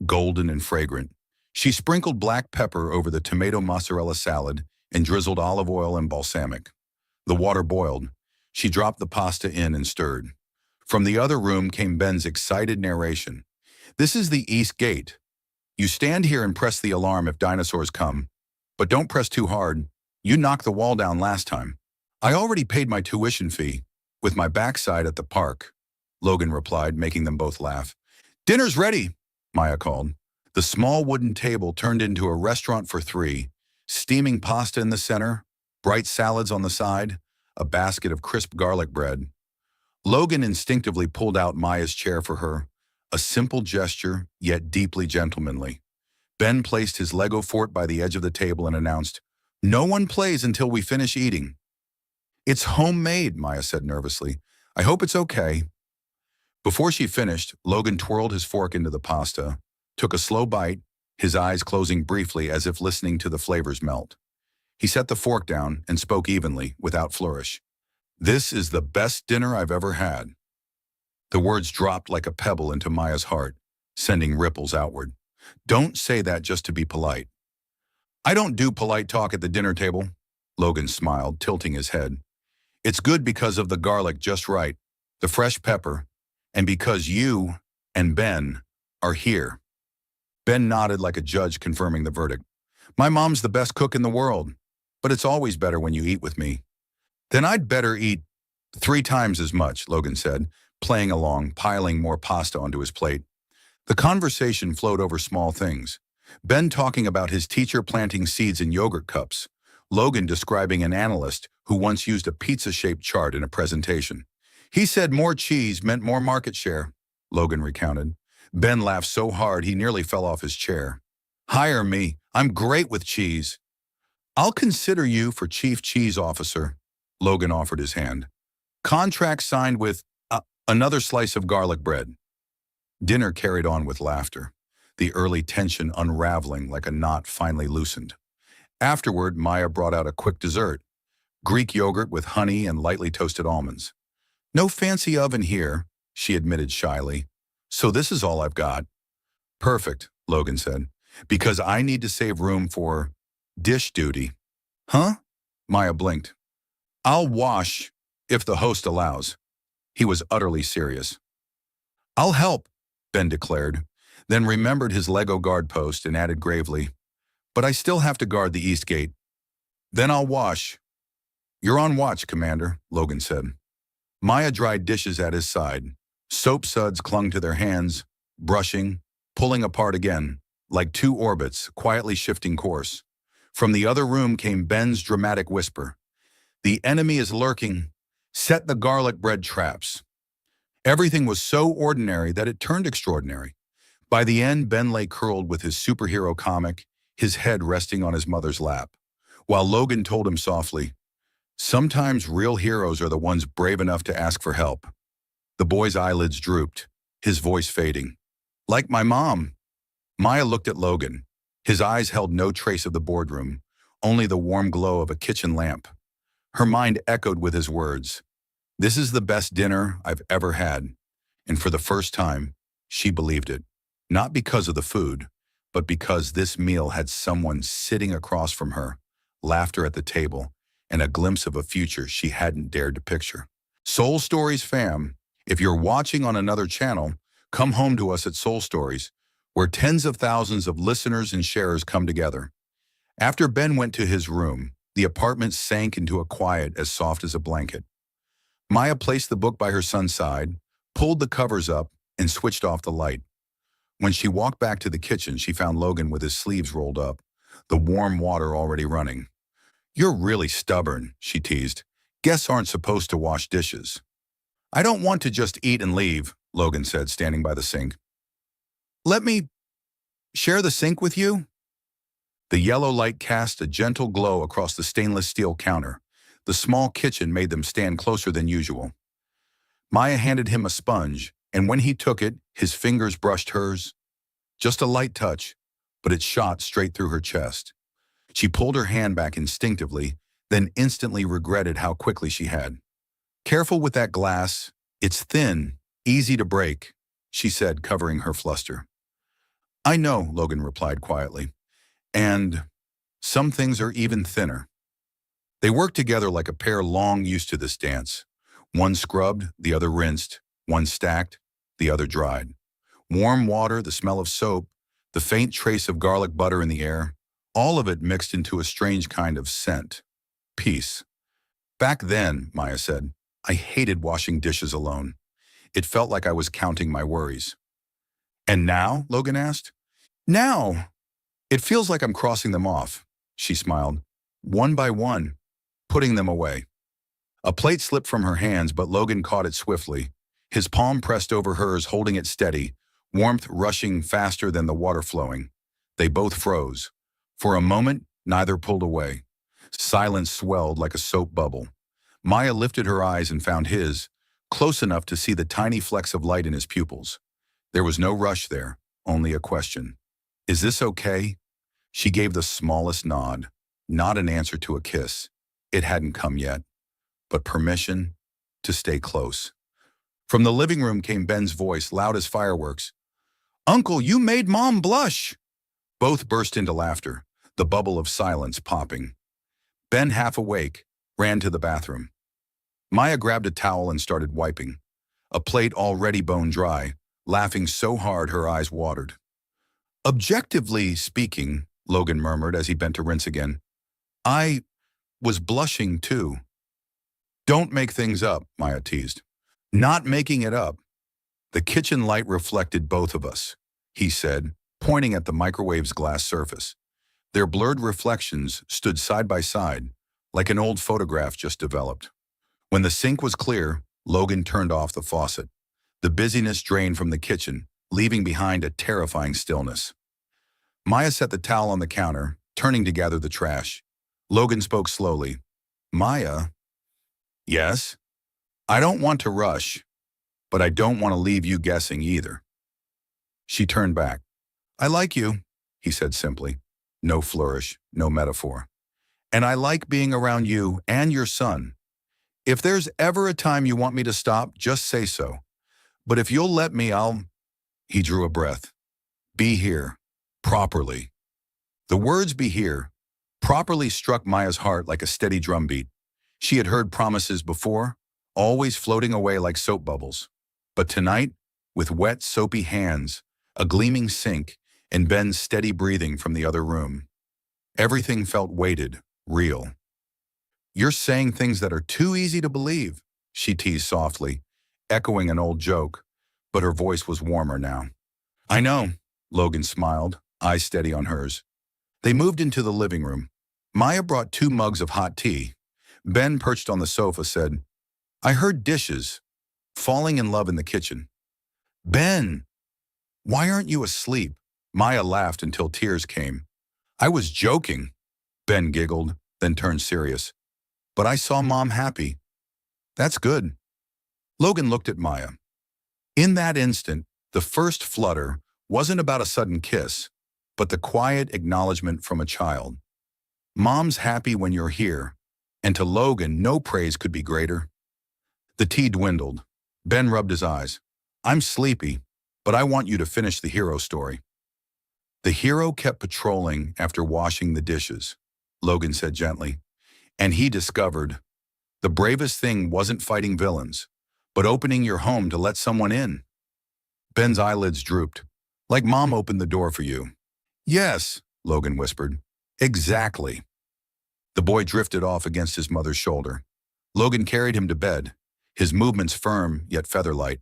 A: golden and fragrant. She sprinkled black pepper over the tomato mozzarella salad and drizzled olive oil and balsamic. The water boiled. She dropped the pasta in and stirred. From the other room came Ben's excited narration. This is the East Gate. You stand here and press the alarm if dinosaurs come. But don't press too hard. You knocked the wall down last time. I already paid my tuition fee, with my backside at the park, Logan replied, making them both laugh. Dinner's ready, Maya called. The small wooden table turned into a restaurant for three, steaming pasta in the center, bright salads on the side, a basket of crisp garlic bread. Logan instinctively pulled out Maya's chair for her, a simple gesture, yet deeply gentlemanly. Ben placed his Lego fort by the edge of the table and announced, No one plays until we finish eating. It's homemade, Maya said nervously. I hope it's okay. Before she finished, Logan twirled his fork into the pasta, took a slow bite, his eyes closing briefly as if listening to the flavors melt. He set the fork down and spoke evenly, without flourish. This is the best dinner I've ever had. The words dropped like a pebble into Maya's heart, sending ripples outward. Don't say that just to be polite. I don't do polite talk at the dinner table, Logan smiled, tilting his head. It's good because of the garlic just right, the fresh pepper, and because you and Ben are here. Ben nodded like a judge confirming the verdict. My mom's the best cook in the world, but it's always better when you eat with me. Then I'd better eat 3 times as much, Logan said, playing along, piling more pasta onto his plate. The conversation flowed over small things. Ben talking about his teacher planting seeds in yogurt cups. Logan describing an analyst who once used a pizza-shaped chart in a presentation. He said more cheese meant more market share, Logan recounted. Ben laughed so hard he nearly fell off his chair. Hire me. I'm great with cheese. I'll consider you for Chief Cheese Officer, Logan offered his hand. Contract signed with another slice of garlic bread. Dinner carried on with laughter, the early tension unraveling like a knot finally loosened. Afterward, Maya brought out a quick dessert, Greek yogurt with honey and lightly toasted almonds. No fancy oven here, she admitted shyly. So this is all I've got. Perfect, Logan said, because I need to save room for dish duty. Huh? Maya blinked. I'll wash if the host allows. He was utterly serious. I'll help, Ben declared, then remembered his Lego guard post and added gravely, but I still have to guard the East Gate. Then I'll wash. You're on watch, Commander, Logan said. Maya dried dishes at his side. Soap suds clung to their hands, brushing, pulling apart again, like 2 orbits quietly shifting course. From the other room came Ben's dramatic whisper. The enemy is lurking. Set the garlic bread traps. Everything was so ordinary that it turned extraordinary. By the end, Ben lay curled with his superhero comic, his head resting on his mother's lap, while Logan told him softly, Sometimes real heroes are the ones brave enough to ask for help. The boy's eyelids drooped, his voice fading. Like my mom. Maya looked at Logan. His eyes held no trace of the boardroom, only the warm glow of a kitchen lamp. Her mind echoed with his words. This is the best dinner I've ever had. And for the first time, she believed it. Not because of the food, but because this meal had someone sitting across from her, laughter at the table, and a glimpse of a future she hadn't dared to picture. Soul Stories fam, if you're watching on another channel, come home to us at Soul Stories, where tens of thousands of listeners and sharers come together. After Ben went to his room, the apartment sank into a quiet as soft as a blanket. Maya placed the book by her son's side, pulled the covers up, and switched off the light. When she walked back to the kitchen, she found Logan with his sleeves rolled up, the warm water already running. You're really stubborn, she teased. Guests aren't supposed to wash dishes. I don't want to just eat and leave, Logan said, standing by the sink. Let me share the sink with you? The yellow light cast a gentle glow across the stainless steel counter. The small kitchen made them stand closer than usual. Maya handed him a sponge, and when he took it, his fingers brushed hers. Just a light touch, but it shot straight through her chest. She pulled her hand back instinctively, then instantly regretted how quickly she had. Careful with that glass. It's thin, easy to break, she said, covering her fluster. I know, Logan replied quietly. And some things are even thinner. They worked together like a pair long used to this dance. One scrubbed, the other rinsed. One stacked, the other dried. Warm water, the smell of soap, the faint trace of garlic butter in the air, all of it mixed into a strange kind of scent. Peace. Back then, Maya said, I hated washing dishes alone. It felt like I was counting my worries. And now? Logan asked. Now, it feels like I'm crossing them off, she smiled. One by one, putting them away. A plate slipped from her hands, but Logan caught it swiftly. His palm pressed over hers, holding it steady, warmth rushing faster than the water flowing. They both froze. For a moment, neither pulled away. Silence swelled like a soap bubble. Maya lifted her eyes and found his, close enough to see the tiny flecks of light in his pupils. There was no rush there, only a question. Is this okay? She gave the smallest nod, not an answer to a kiss. It hadn't come yet, but permission to stay close. From the living room came Ben's voice, loud as fireworks. Uncle, you made Mom blush! Both burst into laughter, the bubble of silence popping. Ben, half awake, ran to the bathroom. Maya grabbed a towel and started wiping, a plate already bone dry, laughing so hard her eyes watered. Objectively speaking, Logan murmured as he bent to rinse again, I was blushing too. Don't make things up, Maya teased. Not making it up. The kitchen light reflected both of us, he said, pointing at the microwave's glass surface. Their blurred reflections stood side by side, like an old photograph just developed. When the sink was clear, Logan turned off the faucet. The busyness drained from the kitchen, leaving behind a terrifying stillness. Maya set the towel on the counter, turning to gather the trash. Logan spoke slowly. Maya? Yes? I don't want to rush, but I don't want to leave you guessing either. She turned back. I like you, he said simply. No flourish, no metaphor. And I like being around you and your son. If there's ever a time you want me to stop, just say so. But if you'll let me, I'll... He drew a breath. Be here. Properly. The words be here properly struck Maya's heart like a steady drumbeat. She had heard promises before, always floating away like soap bubbles. But tonight, with wet, soapy hands, a gleaming sink, and Ben's steady breathing from the other room, everything felt weighted, real. You're saying things that are too easy to believe, she teased softly, echoing an old joke, but her voice was warmer now. I know, Logan smiled, eyes steady on hers. They moved into the living room. Maya brought 2 mugs of hot tea. Ben, perched on the sofa, said, I heard dishes, falling in love in the kitchen. Ben, why aren't you asleep? Maya laughed until tears came. I was joking. Ben giggled, then turned serious. But I saw Mom happy. That's good. Logan looked at Maya. In that instant, the first flutter wasn't about a sudden kiss, but the quiet acknowledgement from a child. Mom's happy when you're here, and to Logan, no praise could be greater. The tea dwindled. Ben rubbed his eyes. I'm sleepy, but I want you to finish the hero story. The hero kept patrolling after washing the dishes, Logan said gently, and he discovered the bravest thing wasn't fighting villains, but opening your home to let someone in. Ben's eyelids drooped, like Mom opened the door for you. Yes, Logan whispered. Exactly. The boy drifted off against his mother's shoulder. Logan carried him to bed, his movements firm yet feather-light.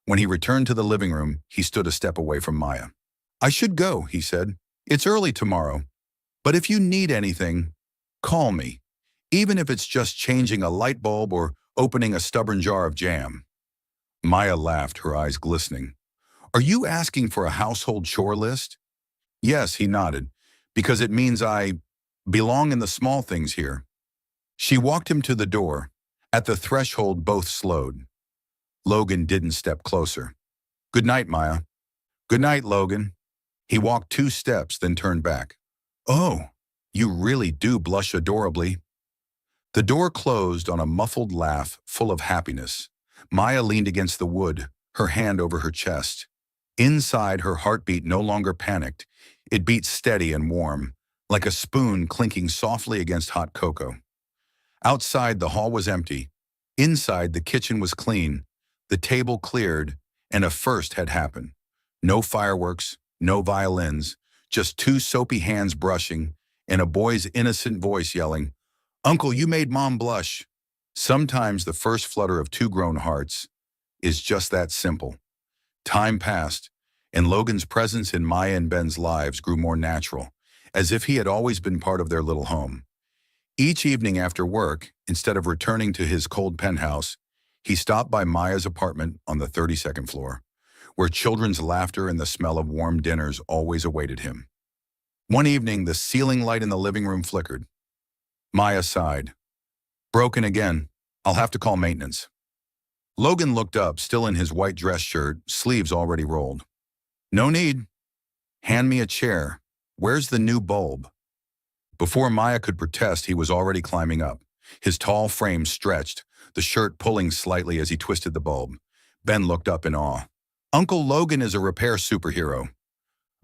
A: When he returned to the living room, he stood a step away from Maya. I should go, he said. It's early tomorrow. But if you need anything, call me, even if it's just changing a light bulb or opening a stubborn jar of jam. Maya laughed, her eyes glistening. Are you asking for a household chore list? Yes, he nodded, because it means I belong in the small things here. She walked him to the door. At the threshold, both slowed. Logan didn't step closer. Good night, Maya. Good night, Logan. He walked 2 steps, then turned back. Oh, you really do blush adorably. The door closed on a muffled laugh full of happiness. Maya leaned against the wood, her hand over her chest. Inside, her heartbeat no longer panicked. It beat steady and warm, like a spoon clinking softly against hot cocoa. Outside, the hall was empty. Inside, the kitchen was clean, the table cleared, and a first had happened. No fireworks, no violins, just 2 soapy hands brushing, and a boy's innocent voice yelling, Uncle, you made Mom blush. Sometimes the first flutter of 2 grown hearts is just that simple. Time passed, and Logan's presence in Maya and Ben's lives grew more natural, as if he had always been part of their little home. Each evening after work, instead of returning to his cold penthouse, he stopped by Maya's apartment on the 32nd floor, where children's laughter and the smell of warm dinners always awaited him. One evening, the ceiling light in the living room flickered. Maya sighed. Broken again. I'll have to call maintenance. Logan looked up, still in his white dress shirt, sleeves already rolled. No need. Hand me a chair. Where's the new bulb? Before Maya could protest, he was already climbing up, his tall frame stretched, the shirt pulling slightly as he twisted the bulb. Ben looked up in awe. Uncle Logan is a repair superhero.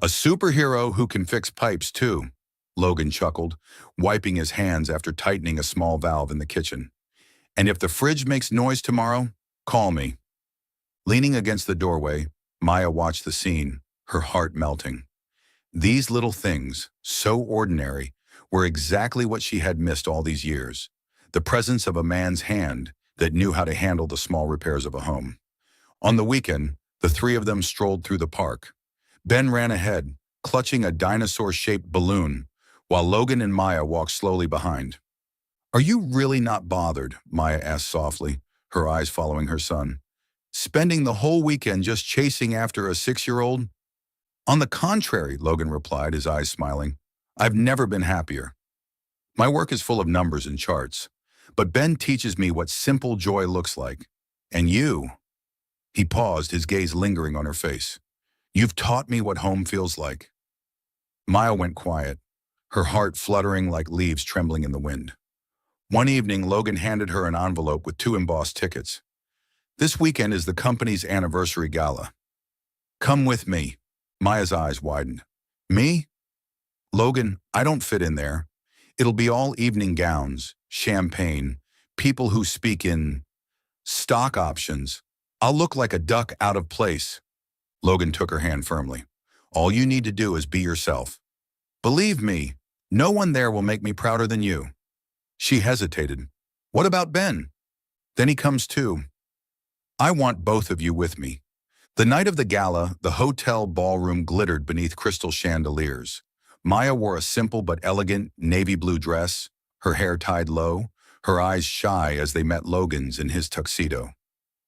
A: A superhero who can fix pipes, too, Logan chuckled, wiping his hands after tightening a small valve in the kitchen. And if the fridge makes noise tomorrow, call me. Leaning against the doorway, Maya watched the scene, her heart melting. These little things, so ordinary, were exactly what she had missed all these years. The presence of a man's hand that knew how to handle the small repairs of a home. On the weekend, the 3 of them strolled through the park. Ben ran ahead, clutching a dinosaur-shaped balloon, while Logan and Maya walked slowly behind. Are you really not bothered? Maya asked softly, her eyes following her son. Spending the whole weekend just chasing after a 6-year-old? On the contrary, Logan replied, his eyes smiling. I've never been happier. My work is full of numbers and charts, but Ben teaches me what simple joy looks like. And you, he paused, his gaze lingering on her face. You've taught me what home feels like. Maya went quiet, her heart fluttering like leaves trembling in the wind. One evening, Logan handed her an envelope with 2 embossed tickets. This weekend is the company's anniversary gala. Come with me. Maya's eyes widened. Me? Logan, I don't fit in there. It'll be all evening gowns, champagne, people who speak in stock options. I'll look like a duck out of place. Logan took her hand firmly. All you need to do is be yourself. Believe me, no one there will make me prouder than you. She hesitated. What about Ben? Then he comes too. I want both of you with me. The night of the gala, the hotel ballroom glittered beneath crystal chandeliers. Maya wore a simple but elegant navy blue dress, her hair tied low, her eyes shy as they met Logan's in his tuxedo.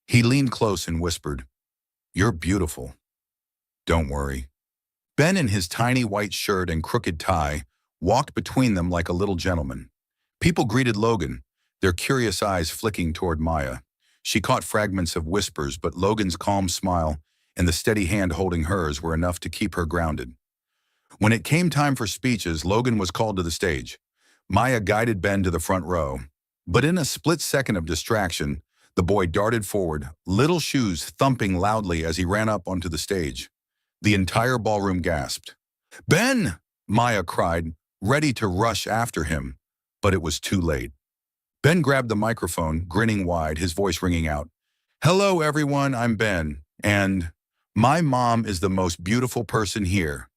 A: He leaned close and whispered, You're beautiful. Don't worry. Ben, in his tiny white shirt and crooked tie, walked between them like a little gentleman. People greeted Logan. their curious eyes flicking toward Maya. She caught fragments of whispers, but Logan's calm smile and the steady hand holding hers were enough to keep her grounded. When it came time for speeches, Logan was called to the stage. Maya guided Ben to the front row. But in a split second of distraction, the boy darted forward, little shoes thumping loudly as he ran up onto the stage. The entire ballroom gasped. "Ben!" Maya cried, ready to rush after him. But it was too late. Ben grabbed the microphone, grinning wide, his voice ringing out. "Hello, everyone, I'm Ben, and my mom is the most beautiful person here."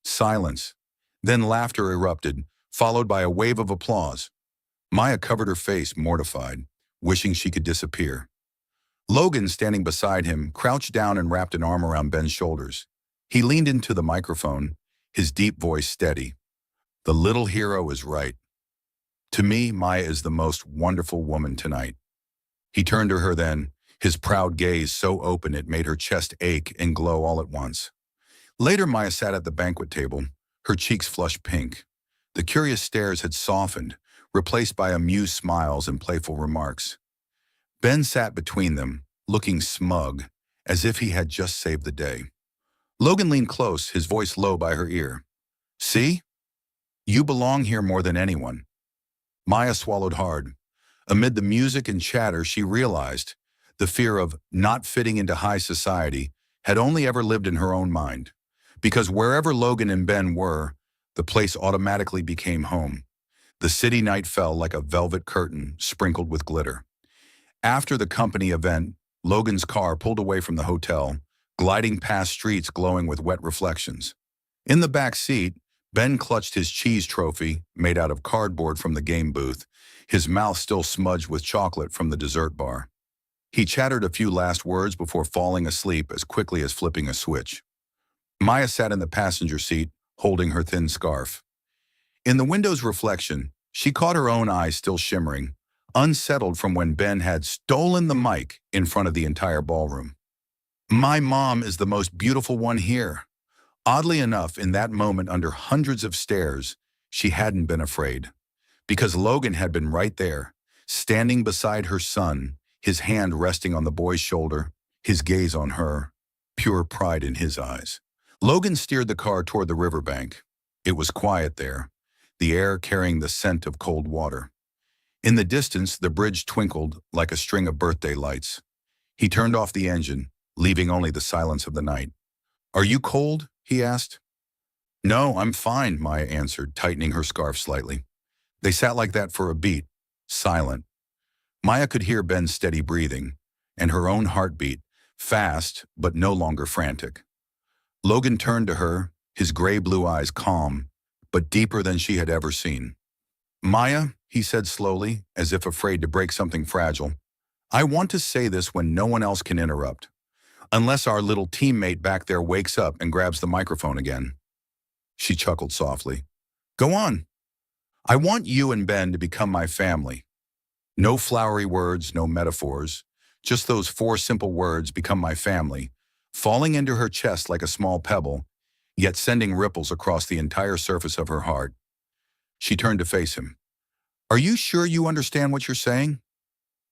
A: Silence. Then laughter erupted, followed by a wave of applause. Maya covered her face, mortified, wishing she could disappear. Logan, standing beside him, crouched down and wrapped an arm around Ben's shoulders. He leaned into the microphone, his deep voice steady. "The little hero is right. To me, Maya is the most wonderful woman tonight." He turned to her then, his proud gaze so open it made her chest ache and glow all at once. Later, Maya sat at the banquet table, her cheeks flushed pink. The curious stares had softened, replaced by amused smiles and playful remarks. Ben sat between them, looking smug, as if he had just saved the day. Logan leaned close, his voice low by her ear. "See? You belong here more than anyone." Maya swallowed hard. Amid the music and chatter, she realized the fear of not fitting into high society had only ever lived in her own mind. Because wherever Logan and Ben were, the place automatically became home. The city night fell like a velvet curtain sprinkled with glitter. After the company event, Logan's car pulled away from the hotel, gliding past streets glowing with wet reflections. In the back seat, Ben clutched his cheese trophy, made out of cardboard from the game booth, his mouth still smudged with chocolate from the dessert bar. He chattered a few last words before falling asleep as quickly as flipping a switch. Maya sat in the passenger seat, holding her thin scarf. In the window's reflection, she caught her own eyes still shimmering, unsettled from when Ben had stolen the mic in front of the entire ballroom. "My mom is the most beautiful one here." Oddly enough, in that moment, under hundreds of stares, she hadn't been afraid. Because Logan had been right there, standing beside her son, his hand resting on the boy's shoulder, his gaze on her, pure pride in his eyes. Logan steered the car toward the riverbank. It was quiet there, the air carrying the scent of cold water. In the distance, the bridge twinkled like a string of birthday lights. He turned off the engine, leaving only the silence of the night. "Are you cold?" he asked. "No, I'm fine," Maya answered, tightening her scarf slightly. They sat like that for a beat, silent. Maya could hear Ben's steady breathing, and her own heartbeat, fast but no longer frantic. Logan turned to her, his gray-blue eyes calm, but deeper than she had ever seen. "Maya," he said slowly, as if afraid to break something fragile, "I want to say this when no one else can interrupt. Unless our little teammate back there wakes up and grabs the microphone again." She chuckled softly. "Go on. I want you and Ben to become my family. No flowery words, no metaphors. Just those 4 simple words, become my family, falling into her chest like a small pebble, yet sending ripples across the entire surface of her heart." She turned to face him. "Are you sure you understand what you're saying?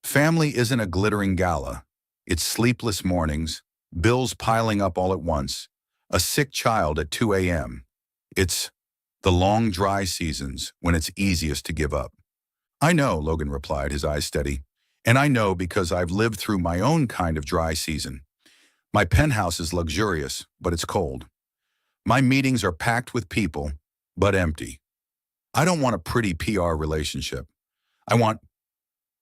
A: Family isn't a glittering gala. It's sleepless mornings, bills piling up all at once, a sick child at 2 a.m. It's the long dry seasons when it's easiest to give up." "I know," Logan replied, his eyes steady. "And I know because I've lived through my own kind of dry season. My penthouse is luxurious, but it's cold. My meetings are packed with people, but empty. I don't want a pretty PR relationship. I want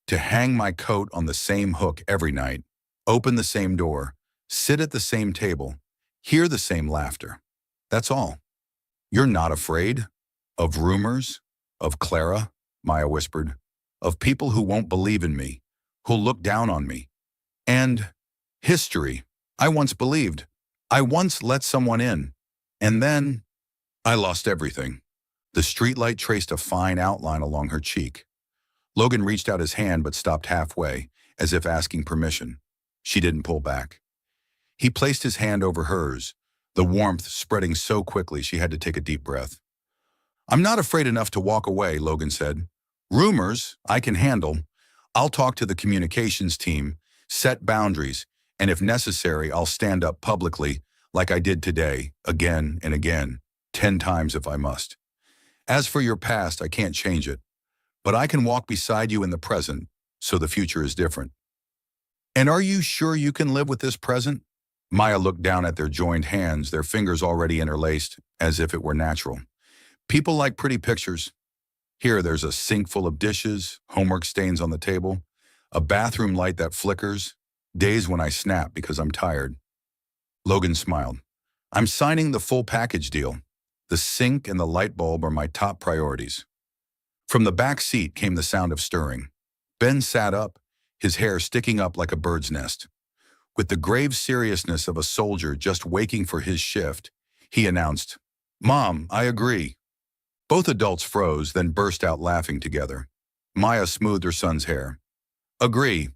A: to hang my coat on the same hook every night, open the same door, sit at the same table, hear the same laughter. That's all." "You're not afraid? Of rumors? Of Clara?" Maya whispered. "Of people who won't believe in me, who'll look down on me. And history. I once believed. I once let someone in. And then I lost everything." The streetlight traced a fine outline along her cheek. Logan reached out his hand but stopped halfway, as if asking permission. She didn't pull back. He placed his hand over hers, the warmth spreading so quickly she had to take a deep breath. "I'm not afraid enough to walk away," Logan said. "Rumors, I can handle, I'll talk to the communications team, set boundaries, and if necessary, I'll stand up publicly like I did today, again and again, 10 times if I must. As for your past, I can't change it, but I can walk beside you in the present, so the future is different. And are you sure you can live with this present? Maya looked down at their joined hands, their fingers already interlaced, as if it were natural. People like pretty pictures. Here, there's a sink full of dishes, homework stains on the table, a bathroom light that flickers, days when I snap because I'm tired. Logan smiled. I'm signing the full package deal. The sink and the light bulb are my top priorities. From the back seat came the sound of stirring. Ben sat up, his hair sticking up like a bird's nest. With the grave seriousness of a soldier just waking for his shift, he announced, "Mom, I agree." Both adults froze, then burst out laughing together. Maya smoothed her son's hair. Agree?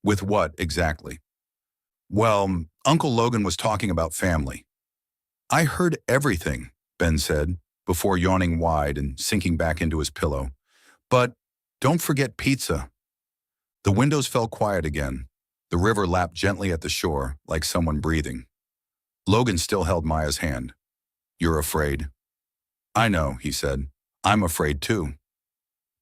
A: With what, exactly? Well, Uncle Logan was talking about family. I heard everything, Ben said, before yawning wide and sinking back into his pillow. But don't forget pizza. The windows fell quiet again. The river lapped gently at the shore, like someone breathing. Logan still held Maya's hand. You're afraid? I know, he said. I'm afraid too.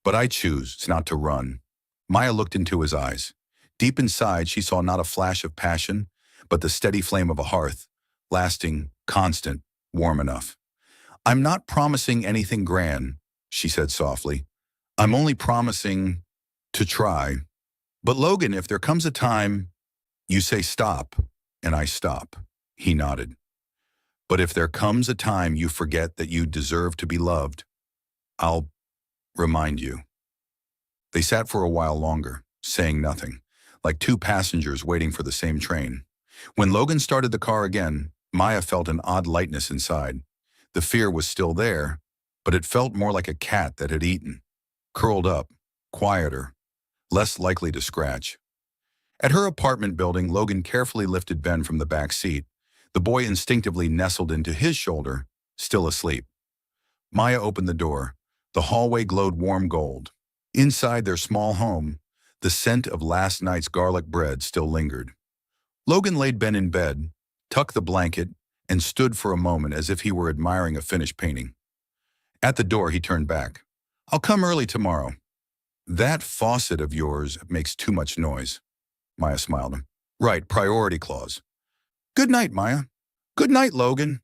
A: But I choose not to run. Maya looked into his eyes. Deep inside, she saw not a flash of passion, but the steady flame of a hearth, lasting, constant, warm enough. I'm not promising anything grand, she said softly. I'm only promising to try. But Logan, if there comes a time, you say stop, and I stop. He nodded. But if there comes a time you forget that you deserve to be loved, I'll remind you. They sat for a while longer, saying nothing, like two passengers waiting for the same train. When Logan started the car again, Maya felt an odd lightness inside. The fear was still there, but it felt more like a cat that had eaten, curled up, quieter, less likely to scratch. At her apartment building, Logan carefully lifted Ben from the back seat. The boy instinctively nestled into his shoulder, still asleep. Maya opened the door. The hallway glowed warm gold. Inside their small home, the scent of last night's garlic bread still lingered. Logan laid Ben in bed, tucked the blanket, and stood for a moment as if he were admiring a finished painting. At the door, he turned back. I'll come early tomorrow. That faucet of yours makes too much noise. Maya smiled. Right, priority clause. Good night, Maya. Good night, Logan.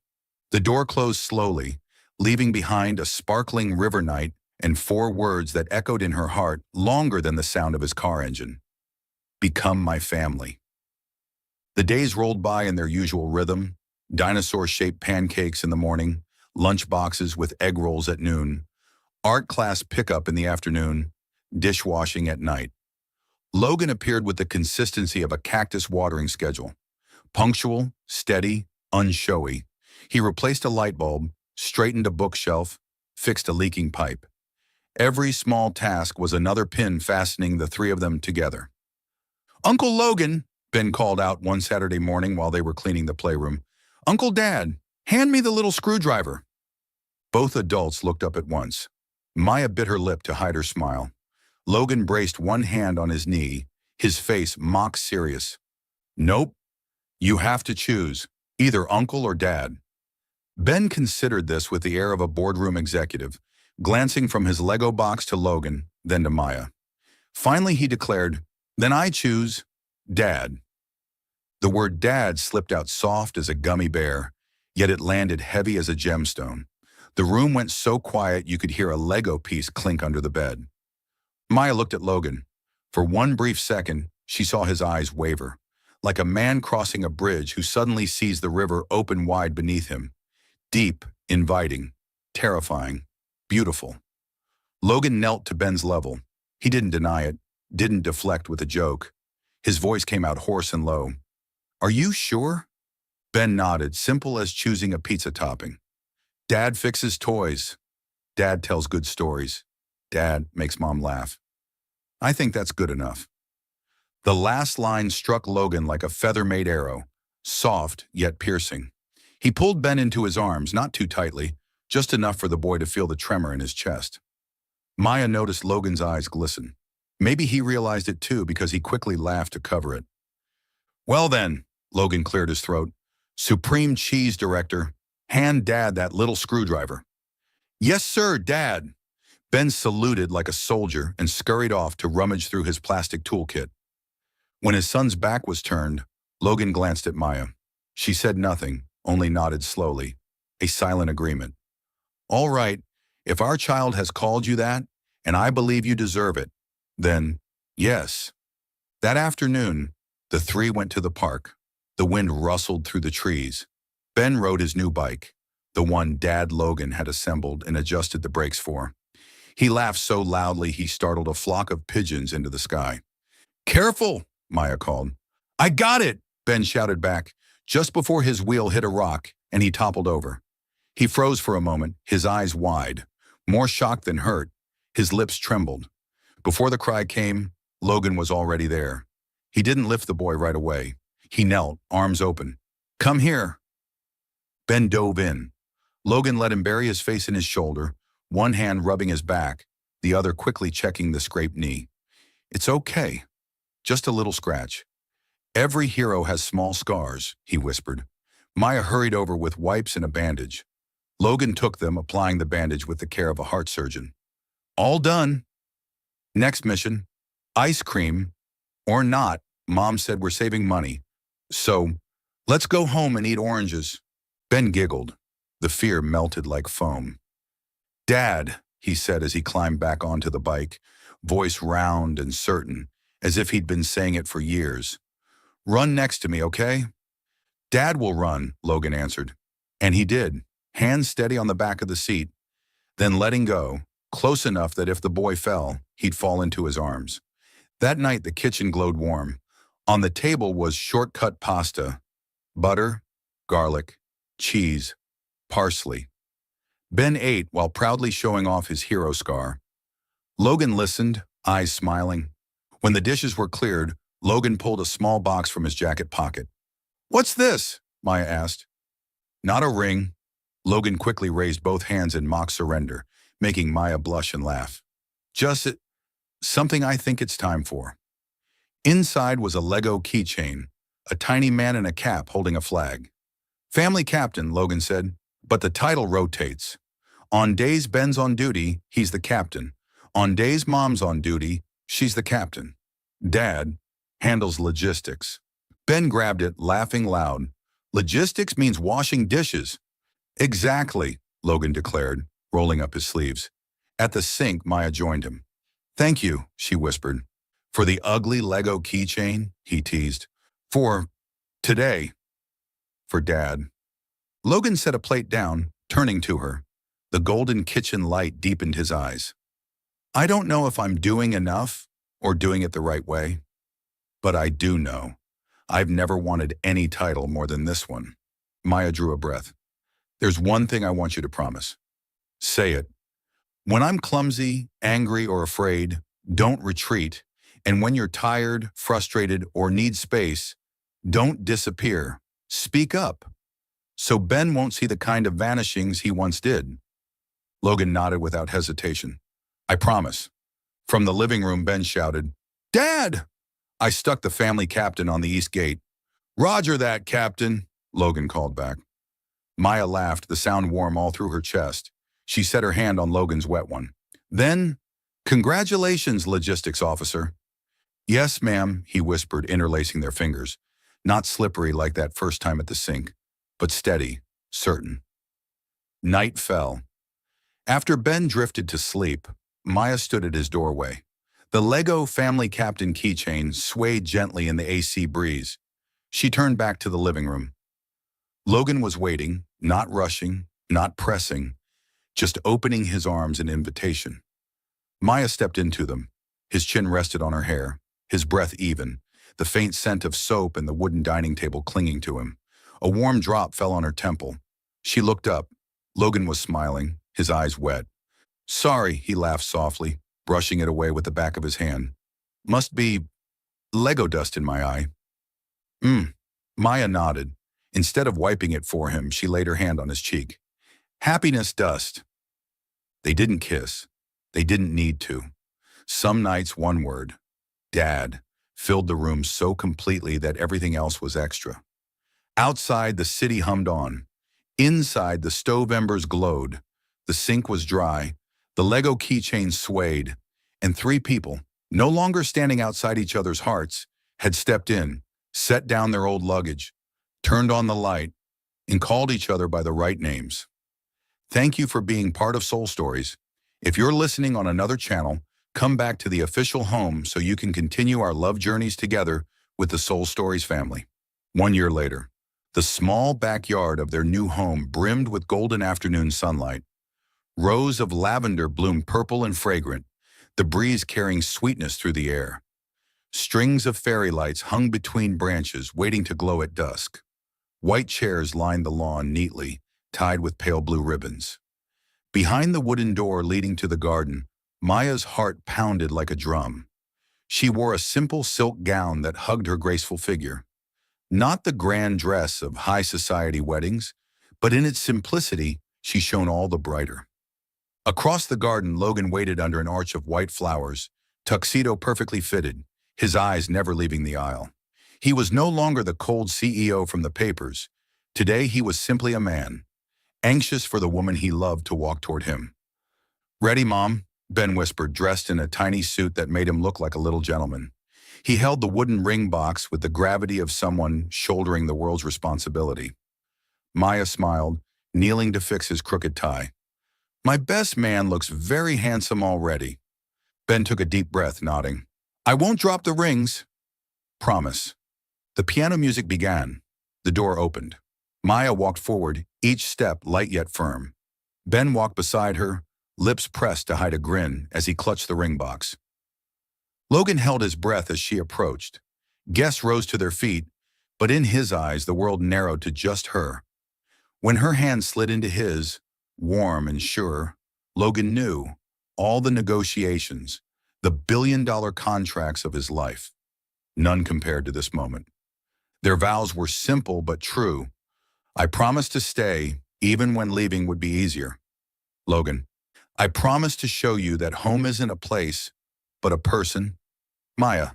A: The door closed slowly, leaving behind a sparkling river night and 4 words that echoed in her heart longer than the sound of his car engine. Become my family. The days rolled by in their usual rhythm, dinosaur-shaped pancakes in the morning, lunch boxes with egg rolls at noon, art class pickup in the afternoon, dishwashing at night. Logan appeared with the consistency of a cactus watering schedule. Punctual, steady, unshowy. He replaced a light bulb, straightened a bookshelf, fixed a leaking pipe. Every small task was another pin fastening the 3 of them together. Uncle Logan, Ben called out one Saturday morning while they were cleaning the playroom. Uncle Dad, hand me the little screwdriver. Both adults looked up at once. Maya bit her lip to hide her smile. Logan braced one hand on his knee, his face mock serious. Nope. You have to choose, either uncle or dad. Ben considered this with the air of a boardroom executive, glancing from his Lego box to Logan, then to Maya. Finally, he declared, then I choose Dad. The word dad slipped out soft as a gummy bear, yet it landed heavy as a gemstone. The room went so quiet you could hear a Lego piece clink under the bed. Maya looked at Logan. For one brief second, she saw his eyes waver, like a man crossing a bridge who suddenly sees the river open wide beneath him. Deep, inviting, terrifying, beautiful. Logan knelt to Ben's level. He didn't deny it, didn't deflect with a joke. His voice came out hoarse and low. Are you sure? Ben nodded, simple as choosing a pizza topping. Dad fixes toys. Dad tells good stories. Dad makes Mom laugh. I think that's good enough. The last line struck Logan like a feather-made arrow, soft yet piercing. He pulled Ben into his arms, not too tightly, just enough for the boy to feel the tremor in his chest. Maya noticed Logan's eyes glisten. Maybe he realized it too because he quickly laughed to cover it. Well then, Logan cleared his throat. Supreme Cheese Director, hand Dad that little screwdriver. Yes, sir, Dad. Ben saluted like a soldier and scurried off to rummage through his plastic toolkit. When his son's back was turned, Logan glanced at Maya. She said nothing, only nodded slowly, a silent agreement. All right, if our child has called you that, and I believe you deserve it, then yes. That afternoon, the three went to the park. The wind rustled through the trees. Ben rode his new bike, the one Dad Logan had assembled and adjusted the brakes for. He laughed so loudly he startled a flock of pigeons into the sky. Careful, Maya called. I got it, Ben shouted back, just before his wheel hit a rock and he toppled over. He froze for a moment, his eyes wide. More shocked than hurt, his lips trembled. Before the cry came, Logan was already there. He didn't lift the boy right away. He knelt, arms open. Come here. Ben dove in. Logan let him bury his face in his shoulder, one hand rubbing his back, the other quickly checking the scraped knee. It's okay. Just a little scratch. Every hero has small scars, he whispered. Maya hurried over with wipes and a bandage. Logan took them, applying the bandage with the care of a heart surgeon. All done. Next mission, ice cream, or not. Mom said we're saving money. So, let's go home and eat oranges. Ben giggled. The fear melted like foam. Dad, he said as he climbed back onto the bike, voice round and certain, as if he'd been saying it for years. Run next to me, okay? Dad will run, Logan answered. And he did, hands steady on the back of the seat, then letting go, close enough that if the boy fell, he'd fall into his arms. That night the kitchen glowed warm. On the table was shortcut pasta, butter, garlic, cheese, parsley. Ben ate while proudly showing off his hero scar. Logan listened, eyes smiling. When the dishes were cleared, Logan pulled a small box from his jacket pocket. What's this? Maya asked. Not a ring. Logan quickly raised both hands in mock surrender, making Maya blush and laugh. Just something I think it's time for. Inside was a Lego keychain, a tiny man in a cap holding a flag. Family captain, Logan said, but the title rotates. On days Ben's on duty, he's the captain. On days Mom's on duty, she's the captain. Dad handles logistics. Ben grabbed it, laughing loud. Logistics means washing dishes. Exactly, Logan declared, rolling up his sleeves. At the sink, Maya joined him. Thank you, she whispered. For the ugly Lego keychain, he teased. For today. For Dad. Logan set a plate down, turning to her. The golden kitchen light deepened his eyes. I don't know if I'm doing enough or doing it the right way, but I do know. I've never wanted any title more than this one. Maya drew a breath. There's one thing I want you to promise. Say it. When I'm clumsy, angry, or afraid, don't retreat. And when you're tired, frustrated, or need space, don't disappear. Speak up. So Ben won't see the kind of vanishings he once did. Logan nodded without hesitation. I promise. From the living room, Ben shouted, Dad! I stuck the family captain on the east gate. Roger that, Captain, Logan called back. Maya laughed, the sound warm all through her chest. She set her hand on Logan's wet one. Then, congratulations, logistics officer. Yes, ma'am, he whispered, interlacing their fingers. Not slippery like that first time at the sink, but steady, certain. Night fell. After Ben drifted to sleep, Maya stood at his doorway. The Lego family captain keychain swayed gently in the AC breeze. She turned back to the living room. Logan was waiting, not rushing, not pressing, just opening his arms in invitation. Maya stepped into them. His chin rested on her hair, his breath even, the faint scent of soap and the wooden dining table clinging to him. A warm drop fell on her temple. She looked up. Logan was smiling, his eyes wet. Sorry, he laughed softly, brushing it away with the back of his hand. Must be Lego dust in my eye. Maya nodded. Instead of wiping it for him, she laid her hand on his cheek. Happiness dust. They didn't kiss. They didn't need to. Some nights, one word, Dad, filled the room so completely that everything else was extra. Outside, the city hummed on. Inside, the stove embers glowed. The sink was dry. The Lego keychain swayed. And three people, no longer standing outside each other's hearts, had stepped in, set down their old luggage, turned on the light, and called each other by the right names. Thank you for being part of Soul Stories. If you're listening on another channel, come back to the official home so you can continue our love journeys together with the Soul Stories family. 1 year later, the small backyard of their new home brimmed with golden afternoon sunlight. Rows of lavender bloomed purple and fragrant, the breeze carrying sweetness through the air. Strings of fairy lights hung between branches, waiting to glow at dusk. White chairs lined the lawn neatly, tied with pale blue ribbons. Behind the wooden door leading to the garden, Maya's heart pounded like a drum. She wore a simple silk gown that hugged her graceful figure. Not the grand dress of high society weddings, but in its simplicity, she shone all the brighter. Across the garden, Logan waited under an arch of white flowers, tuxedo perfectly fitted, his eyes never leaving the aisle. He was no longer the cold CEO from the papers. Today, he was simply a man, anxious for the woman he loved to walk toward him. "Ready, Mom?" Ben whispered, dressed in a tiny suit that made him look like a little gentleman. He held the wooden ring box with the gravity of someone shouldering the world's responsibility. Maya smiled, kneeling to fix his crooked tie. "My best man looks very handsome already." Ben took a deep breath, nodding. "I won't drop the rings." "Promise." The piano music began. The door opened. Maya walked forward, each step light yet firm. Ben walked beside her, lips pressed to hide a grin as he clutched the ring box. Logan held his breath as she approached. Guests rose to their feet, but in his eyes the world narrowed to just her. When her hand slid into his, warm and sure, Logan knew all the negotiations, the billion-dollar contracts of his life. None compared to this moment. Their vows were simple but true. "I promise to stay, even when leaving would be easier. Logan, I promise to show you that home isn't a place, but a person." Maya.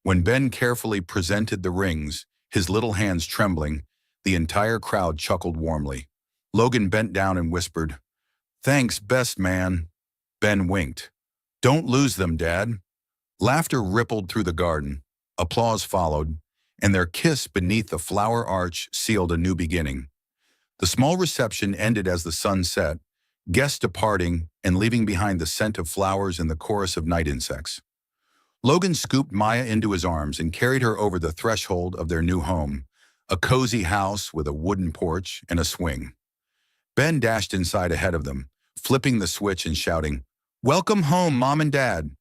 A: When Ben carefully presented the rings, his little hands trembling, the entire crowd chuckled warmly. Logan bent down and whispered, "Thanks, best man." Ben winked. "Don't lose them, Dad." Laughter rippled through the garden. Applause followed, and their kiss beneath the flower arch sealed a new beginning. The small reception ended as the sun set, guests departing and leaving behind the scent of flowers and the chorus of night insects. Logan scooped Maya into his arms and carried her over the threshold of their new home, a cozy house with a wooden porch and a swing. Ben dashed inside ahead of them, flipping the switch and shouting, "Welcome home, Mom and Dad."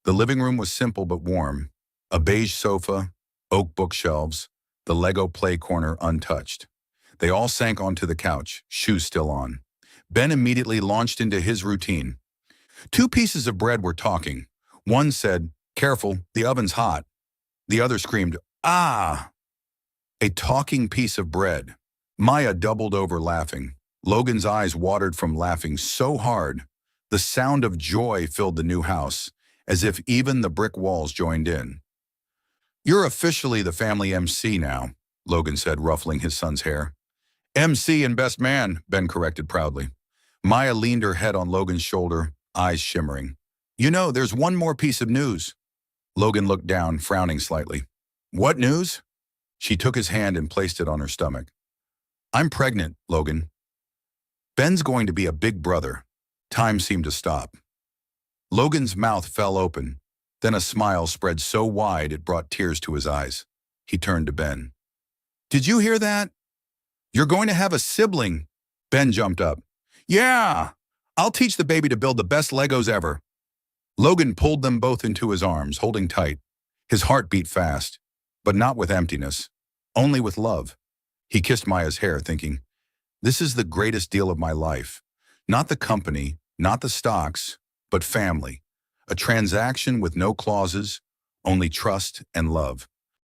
A: The living room was simple but warm. A beige sofa, oak bookshelves, the Lego play corner untouched. They all sank onto the couch, shoes still on. Ben immediately launched into his routine. Two pieces of bread were talking. One said, "Careful, the oven's hot." The other screamed, "Ah!" A talking piece of bread. Maya doubled over laughing. Logan's eyes watered from laughing so hard. The sound of joy filled the new house, as if even the brick walls joined in. "You're officially the family MC now," Logan said, ruffling his son's hair. "MC and best man," Ben corrected proudly. Maya leaned her head on Logan's shoulder, eyes shimmering. "You know, there's one more piece of news." Logan looked down, frowning slightly. "What news?" She took his hand and placed it on her stomach. "I'm pregnant, Logan." Ben's going to be a big brother. Time seemed to stop. Logan's mouth fell open. Then a smile spread so wide it brought tears to his eyes. He turned to Ben. "Did you hear that? You're going to have a sibling." Ben jumped up. "Yeah! I'll teach the baby to build the best Legos ever." Logan pulled them both into his arms, holding tight. His heart beat fast, but not with emptiness, only with love. He kissed Maya's hair, thinking, "This is the greatest deal of my life. Not the company, not the stocks, but family. A transaction with no clauses, only trust and love."